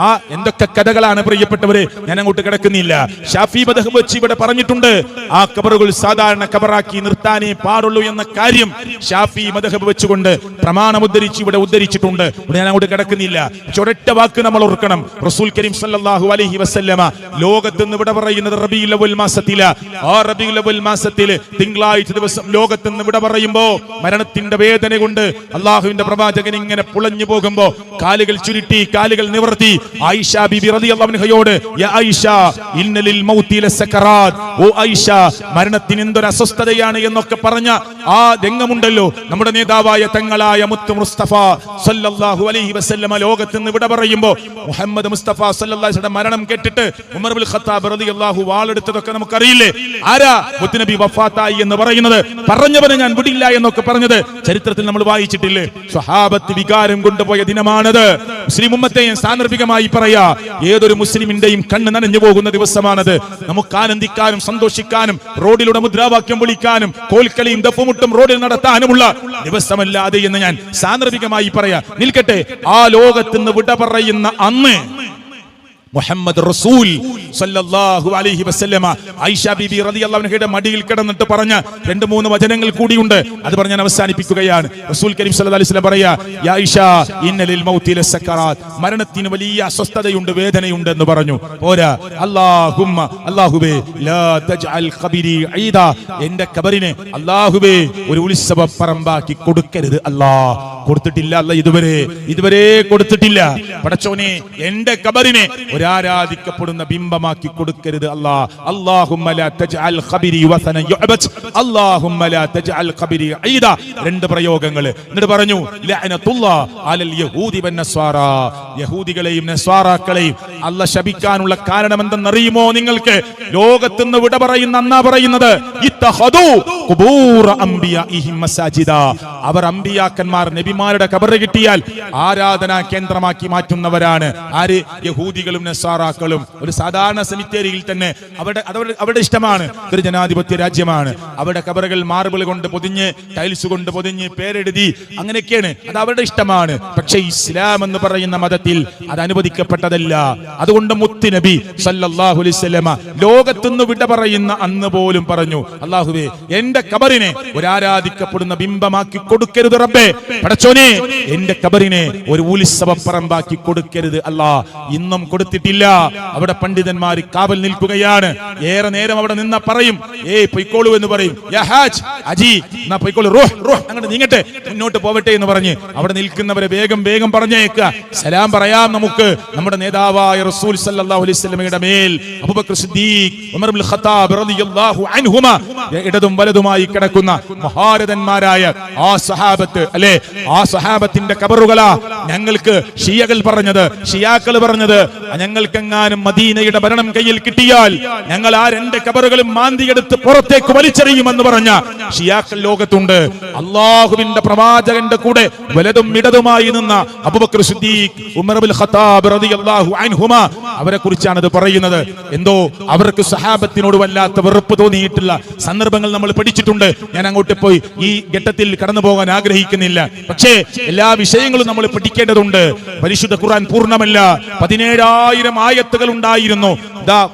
ആ എന്തൊക്കെ കഥകളാണ് പ്രിയപ്പെട്ടവരെ, ഞാൻ അങ്ങോട്ട് കിടക്കുന്നില്ല. ഷാഫി മദ്ഹബ് വെച്ച് ഇവിടെ പറഞ്ഞിട്ടുണ്ട്, ആ ഖബറുകൾ സാധാരണ ഖബറാക്കി നിർത്താനേ പാടുള്ളൂ എന്ന കാര്യം ഷാഫി മദ്ഹബ് വെച്ചുകൊണ്ട് പ്രമാണം ഉദ്ധരിച്ച് ഇവിടെ ഉദ്ധരിച്ചിട്ടുണ്ട്. ഇവിടെ ഞാൻ അങ്ങോട്ട് കിടക്കുന്നില്ല. പക്ഷെ ഒരൊറ്റ വാക്ക് നമ്മൾ ഓർക്കണം, റസൂൽ കരീം സല്ലല്ലാഹു അലൈഹി വസല്ലമ ലോകത്ത് നിന്ന് വിട പറയുന്നത് റബീഉൽ അവ്വൽ മാസത്തിലാ. ആ റബീഉൽ അവ്വൽ മാസത്തിൽ തിങ്കളാഴ്ച ദിവസം ലോകത്ത് നിന്ന് വിട പറയുമ്പോ മരണത്തിന്റെ വേദന കൊണ്ട് അള്ളാഹുവിന്റെ പ്രവാചകൻ ഇങ്ങനെ പുളഞ്ഞു പോകുമ്പോ കാലുകൾ ചുരുട്ടി കാലുകൾ നിവർത്തി ആയിഷ ബിബി റളിയല്ലാഹു അൻഹയോട് യാ ആയിഷ ഇന്ന ലിൽ മൗതി ലസകറാത്ത്, ഓ ആയിഷ മരണത്തിന് എന്തൊരു അസ്വസ്ഥതയാണ് എന്നൊക്കെ പറഞ്ഞ ആ രംഗമുണ്ടല്ലോ. നമ്മുടെ നേതാവായ തങ്ങളായ മുത്ത് മുസ്തഫ സല്ലല്ലാഹു അലൈഹി വസല്ലമ ലോകത്ത് നിന്ന് വിട പറയുമ്പോ മുഹമ്മദ് മുസ്തഫ സല്ലല്ലാഹു അലൈഹി വസല്ലം മരണം കേട്ടിട്ട് ഉമർ ഇബ്നുൽ ഖത്താബ് റളിയല്ലാഹു വാളെടുത്തതൊക്കെ നമുക്കറിയില്ലേ. ആരാ മുത്തുനബി വഫാത്തായി എന്ന് പറയുന്നത്? പറഞ്ഞവനെ ഞാൻ വിടില്ല എന്നൊക്കെ പറഞ്ഞത് ചരിത്രത്തിൽ നമ്മൾ വായിച്ചിട്ടില്ലേ? സ്വഹാബത്ത് വികാരം കൊണ്ടുപോയ ദിനമാണത്. മുസ്ലിം ഉമ്മത്തെ സാന്ദർഭികമായി പറയാ, ഏതൊരു മുസ്ലിമിന്റെയും കണ്ണ് നനഞ്ഞു പോകുന്ന ദിവസമാണത്. നമുക്ക് ആനന്ദിക്കാനും സന്തോഷിക്കാനും റോഡിലൂടെ മുദ്രാവാക്യം വിളിക്കാനും കോൽക്കളിയും ദഫുമുട്ടും റോഡിൽ നടത്താനുമുള്ള ദിവസമല്ലാതെ എന്ന് ഞാൻ സാന്ദർഭികമായി പറയാ. നിൽക്കട്ടെ, ആ ലോകത്തുനിന്ന് വിട പറയുന്ന അന്ന് മുഹമ്മദ് റസൂൽ സല്ലല്ലാഹു അലൈഹി വസല്ലമ ആയിഷ ബിബി റളിയല്ലാഹു അൻഹയുടെ മടിയിൽ കിടന്നിട്ട് പറഞ്ഞ 2-3 വചനങ്ങൾ കൂടിയുണ്ട്. അത് പറഞ്ഞ് ഞാൻ അവസാനിപ്പിക്കുകയാണ്. റസൂൽ കരീം സല്ലല്ലാഹു അലൈഹി വസല്ലം പറയാ, യാ ആയിഷ ഇന്ന ലിൽ മൗതി ലസകറാത്ത്, മരണത്തിന് വലിയ അസ്വസ്ഥതയുണ്ട്, വേദനയുണ്ട് എന്ന് പറഞ്ഞു. പോരാ, അല്ലാഹുമ്മ അല്ലാഹുവേ ലാ തജ്അൽ ഖബരി ഈദാ, എന്റെ ഖബറിനെ അല്ലാഹുവേ ഒരു ഉത്സവ പറമ്പാക്കി കൊടുക്കരുത്. അല്ലാഹ് കൊടുത്തിട്ടില്ല, അല്ല ഇതുവരെ കൊടുത്തിട്ടില്ല. പടച്ചോനെ എന്റെ ഖബറിനെ ആരാധിക്കപ്പെടുന്ന ബിംബമാക്കി കൊടുക്കരുത്. അല്ലാഹുമ്മ ലാ തജ്അൽ ഖബരി വസനൻ യുഅബദ്, അല്ലാഹുമ്മ ലാ തജ്അൽ ഖബരി ഈദാ. 2 പ്രയോഗങ്ങൾ. എന്നിട്ട് പറഞ്ഞു ലഅനത്തുല്ലാഹ് അലൽ യഹൂദി വന്നസ്വാറ, യഹൂദികളെയും നസ്വാറാക്കളെയും അല്ലാഹ് ശപിക്കാനുള്ള കാരണം എന്തെന്നറിയുമോ നിങ്ങൾക്ക്? ലോകത്തുനിന്ന് വിട പറയുന്ന അന്നാ പറയുന്നത് ഇത്തഖദു ഖുബൂറ അംബിയാഇഹിം മസാജിദ, അവർ അംബിയാക്കന്മാർ നബിമാരുടെ ഖബർ കിട്ടിയാൽ ആരാധനാ കേന്ദ്രമാക്കി മാറ്റുന്നവരാണ്. ആര്? യഹൂദികളും നസ്വാറാക്കളും. ഒരു സാധാരണ സെമിത്തേരിയിൽ തന്നെ അവരുടെ ഇഷ്ടമാണ്. ഒരു ജനാധിപത്യ രാജ്യമാണ്. അവിടെ ഖബറുകൾ മാർബിൾ കൊണ്ട് പൊതിഞ്ഞ് ടൈൽസ് കൊണ്ട് പൊതിഞ്ഞ് പേരെഴുതി അങ്ങനെയൊക്കെയാണ്. അത് അവരുടെ ഇഷ്ടമാണ്. പക്ഷേ ഇസ്ലാം എന്ന് പറയുന്ന മതത്തിൽ അത് അനുവദിക്കപ്പെട്ടതല്ല. അതുകൊണ്ട് മുത്ത് നബി സല്ലല്ലാഹു അലൈഹി വസല്ലമ ലോകത്തുനിന്ന് വിട പറയുന്ന അന്ന് പോലും പറഞ്ഞു, അല്ലാഹുവേ എന്റെ ഖബറിനെ ഒരു ആരാധിക്കപ്പെടുന്ന ബിംബമാക്കി കൊടുക്കരുത് റബ്ബേ. പടച്ചോനെ എന്റെ ഖബറിനെ ഒരു ഉത്സവ പറമ്പാക്കി കൊടുക്കരുത്. അല്ലാഹ് ഇന്നും കൊടുത്തിട്ടില്ല. അവിടെ പണ്ഡിതന്മാർ കാവൽ നിൽക്കുകയാണ്. ഏറെ നേരം അവിടെ നിന്ന പറയും, പൊയ്ക്കോളൂ എന്ന് പറയും. യാ ഹാജ് അജി, എന്നാ പൊയ്ക്കോളൂ, റൂഹ് അങ്ങോട്ട് നീങ്ങട്ടെ, മുന്നോട്ട് പോവട്ടെ എന്ന് പറഞ്ഞ് അവിടെ നിൽക്കുന്നവരെ വേഗം പറഞ്ഞേക്കുക. സലാം പറയാം നമുക്ക്. നമ്മുടെ നേതാവായ റസൂൽ സല്ലല്ലാഹു അലൈഹി വസല്ലമയുടെ മേൽ അബൂബക്കർ സിദ്ദീഖ്, ഉമർ ഇബ്നുൽ ഖത്താബ് റളിയല്ലാഹു അൻഹുമ ഇടതും വലതുമായി കിടക്കുന്ന മഹാരഥന്മാരായ ആ സഹാബത്ത് അല്ലെ, ആ സഹാബത്തിന്റെ ഖബറുകളാ ഞങ്ങൾക്ക് ഷിയകൾ പറഞ്ഞത്, ഷിയാക്കൾ പറഞ്ഞത്, ഞങ്ങൾക്കെങ്ങാനും മദീനയുടെ ഭരണം കയ്യിൽ കിട്ടിയാൽ ഞങ്ങൾ ആ 2 ഖബറുകളും മാന്തിയെടുത്ത് പുറത്തേക്ക് വലിച്ചെറിയുമെന്ന് പറഞ്ഞ ഷിയാക്കൾ ലോകത്തുണ്ട്. അല്ലാഹുവിന്റെ പ്രവാചകന്റെ കൂടെ വലതും ഇടതുമായി നിന്ന അബൂബക്കർ സിദ്ദീഖ്, ഉമർ ഇബ്നുൽ ഖത്താബ് റളിയല്ലാഹു അൻഹുമ, അവരെ കുറിച്ചാണ് ഇത് പറയുന്നത്. എന്തോ അവർക്ക് സഹാബത്തിനോട് വല്ലാത്ത വെറുപ്പ് തോന്നിയിട്ടുള്ള സന്ദർഭങ്ങൾ നമ്മൾ പഠിച്ചിട്ടുണ്ട്. ഞാൻ അങ്ങോട്ട് പോയി ഈ ഘട്ടത്തിൽ കടന്നു പോകാൻ ആഗ്രഹിക്കുന്നില്ല. പക്ഷേ എല്ലാ വിഷയങ്ങളും നമ്മൾ പഠിക്കേണ്ടതുണ്ട്. പരിശുദ്ധ ഖുർആൻ പൂർണ്ണമല്ല. 17,000 ആയത്തുകൾ ഉണ്ടായിരുന്നു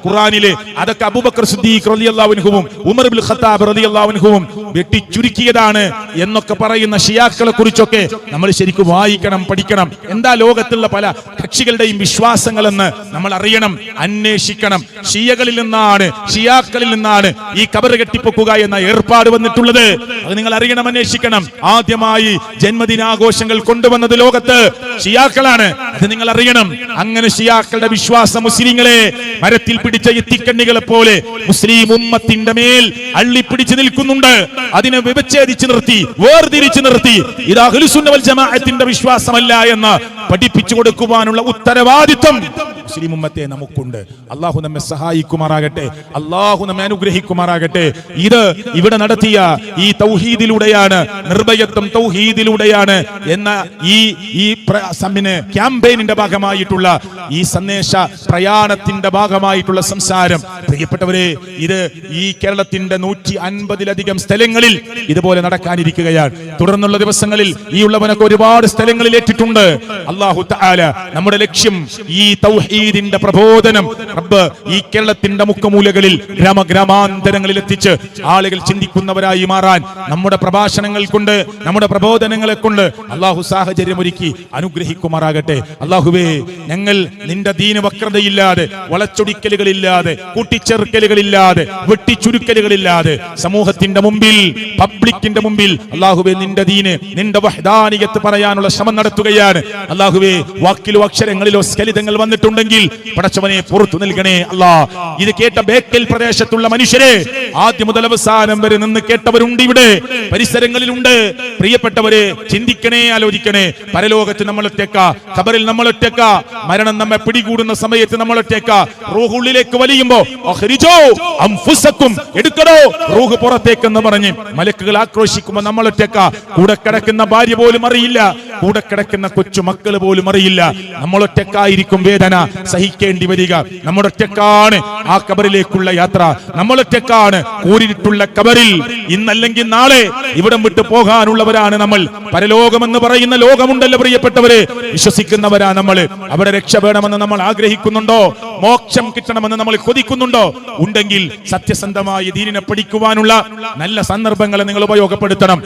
ഖുർആനില്. അതൊക്കെ അബൂബക്കർ സിദ്ദീഖ് റളിയല്ലാഹു അൻഹുവും ഉമർ ഇബ്നുൽ ഖത്താബ് റളിയല്ലാഹു അൻഹുവും വെട്ടിച്ചുരുക്കിയതാണ് എന്നൊക്കെ പറയുന്ന ഷിയാക്കളെ കുറിച്ചൊക്കെ നമ്മൾ ശരിക്കും വായിക്കണം, പഠിക്കണം. എന്താ ലോകത്തുള്ള പല കക്ഷികളുടെയും വിശ്വാസങ്ങളെന്ന് നമ്മൾ അറിയണം, അന്വേഷിക്കണം. ഷിയകളിൽ നിന്നാണ്, ഷിയാക്കളിൽ നിന്നാണ് ഈ ഖബർ കെട്ടിപ്പൊക്കുക എന്ന ഏർപ്പാട് വന്നിട്ടുള്ളത്. അത് നിങ്ങൾ അറിയണം, അന്വേഷിക്കണം. ആദ്യമായി ജന്മദിനാഘോഷങ്ങൾ കൊണ്ടുവന്നത് ലോകത്ത് ഷിയാക്കളാണ്. അത് നിങ്ങൾ അറിയണം. അങ്ങനെ ഷിയാക്കളുടെ വിശ്വാസം മുസ്ലിങ്ങളെ മരത്തിൽ പിടിച്ച എത്തിക്കണ്ണികളെ പോലെ മുസ്ലിം ഉമ്മത്തിന്റെ മേൽ അള്ളിപ്പിടിച്ചു നിൽക്കുന്നുണ്ട്. അതിനെ വിച്ഛേദിച്ചു നിർത്തി, വേർതിരിച്ചു നിർത്തി ഇത് അഹ്ലുസ് സുന്ന വൽ ജമാഅത്തിന്റെ വിശ്വാസമല്ല എന്ന് പഠിപ്പിച്ചു കൊടുക്കുവാനുള്ള ഉത്തരവാദിത്വം മുസ്ലിം ഉമ്മത്തെ നമുക്കുണ്ട്. അല്ലാഹു നമ്മെ സഹായിക്കുമാറാകട്ടെ, അല്ലാഹു നമ്മെ അനുഗ്രഹിക്കുമാറാകട്ടെ. ഇത് ഇവിടെ നടത്തിയ ഈ തൗഹീദിലൂടെയാണ്, നിർഭയത്വം തൗഹീദിലൂടെയാണ് എന്ന ഈ ക്യാമ്പയിനിന്റെ ഭാഗമായിട്ടുള്ള ഈ സന്ദേശ പ്രയാണത്തിന്റെ ഭാഗമായിട്ടുള്ള സംസാരം. പ്രിയപ്പെട്ടവരെ, ഇത് ഈ കേരളത്തിന്റെ 150-ലധികം സ്ഥലങ്ങളിൽ ഇതുപോലെ നടക്കാനിരിക്കുകയാണ്. തുടർന്നുള്ള ദിവസങ്ങളിൽ ഈ ഉള്ളവനൊക്കെ ഒരുപാട് സ്ഥലങ്ങളിൽ ഏറ്റിട്ടുണ്ട്. അല്ലാഹു തആല നമ്മുടെ ലക്ഷ്യം ഈ തൗഹീദിന്റെ പ്രബോധനം റബ്ബ് ഈ കേരളത്തിന്റെ മുക്കമൂലകളിൽ ഗ്രാമാന്തരങ്ങളിൽ എത്തിച്ച് ആളുകൾ ചിന്തിക്കുന്നവരായി മാറാൻ നമ്മുടെ പ്രഭാഷണങ്ങൾ കൊണ്ട് നമ്മുടെ പ്രബോധനങ്ങളെ കൊണ്ട് അല്ലാഹു സാഹചര്യമൊരുക്കി അനുഗ്രഹിക്കുമാറാകട്ടെ. അല്ലാഹുവേ, ഞങ്ങൾ നിന്റെ ദീന വക്രതയില്ലാതെ, വളച്ചൊടിക്കലുകളില്ലാതെ, കൂട്ടിച്ചേർക്കലുകളില്ലാതെ, വെട്ടിച്ചുരുക്കലുകളില്ലാതെ സമൂഹത്തിന്റെ മുമ്പിൽ, പബ്ലിക്കിന്റെ മുമ്പിൽ അല്ലാഹുവേ നിന്റെ ദീന്, നിന്റെ വഹ്ദാനിയത്ത് പറയാനുള്ള ശ്രമം നടത്തുകയാണ്. അല്ലാഹുവേ, വാക്കിലോ അക്ഷരങ്ങളിലോ സ്ഖലിതങ്ങൾ വന്നിട്ടുണ്ടെങ്കിൽ പടച്ചവനെ പുറത്തു നൽകണേ. അല്ലാ, ഇത് കേട്ട ബേക്കൽ പ്രദേശത്തുള്ള മനുഷ്യരെ ആദ്യം മുതൽ അവസാനം വരെ നിന്ന് കേട്ടവരുണ്ട്, ഇവിടെ പരിസരങ്ങളിലുണ്ട്. പ്രിയപ്പെട്ടവരെ, ചിന്തിക്കണേ, ആലോചിക്കണേ. പരലോകത്ത് നമ്മൾ ഒറ്റക്ക, ഖബറിൽ നമ്മൾ ഒറ്റക്ക, മരണം നമ്മെ പിടികൂടുന്ന സമയത്ത് നമ്മൾ ഒറ്റക്ക. റൂഹ് ഉള്ളിലേക്ക് വലിയുമ്പോ അഖ്രിജൂ അൻഫുസക്കും, എടുക്കണോ റൂഹ് പുറത്തേക്കെന്ന് പറഞ്ഞ് മലക്കുകൾ ആക്രോശിക്കുമ്പോൾ നമ്മൾ ഒറ്റക്ക. കൂടെ കിടക്കുന്ന ഭാര്യ പോലും അറിയില്ല, കൂടെ കിടക്കുന്ന കൊച്ചു മക്കൾ പോലും അറിയില്ല. നമ്മൾ ഒറ്റക്കായിരിക്കും വേദന സഹിക്കേണ്ടി വരിക. നമ്മുടെ ഒറ്റക്കാണ് ആ ഖബറിലേക്കുള്ള യാത്ര. നമ്മൾ ഒറ്റക്കാണ് കൂരിട്ടുള്ള ഖബറിൽ. ഇന്നല്ലെങ്കിൽ നാളെ ഇവിടം വിട്ടു പോകാനുള്ളവരാണ് നമ്മൾ. പരലോകമെന്ന് പറയുന്ന ലോകമുണ്ടല്ലോ പ്രിയപ്പെട്ടവരെ, വിശ്വസിക്കുന്നവരാ നമ്മൾ. അവിടെ രക്ഷ വേണമെന്ന് നമ്മൾ ആഗ്രഹിക്കുന്നുണ്ടോ? മോക്ഷം കിട്ടണമെന്ന് നമ്മൾ കൊതിക്കുന്നുണ്ടോ? ഉണ്ടെങ്കിൽ സത്യസന്ധമായി ദീനിനെ പഠിക്കുവാനുള്ള നല്ല സന്ദർഭങ്ങളെ നിങ്ങൾ ഉപയോഗപ്പെടുത്തണം.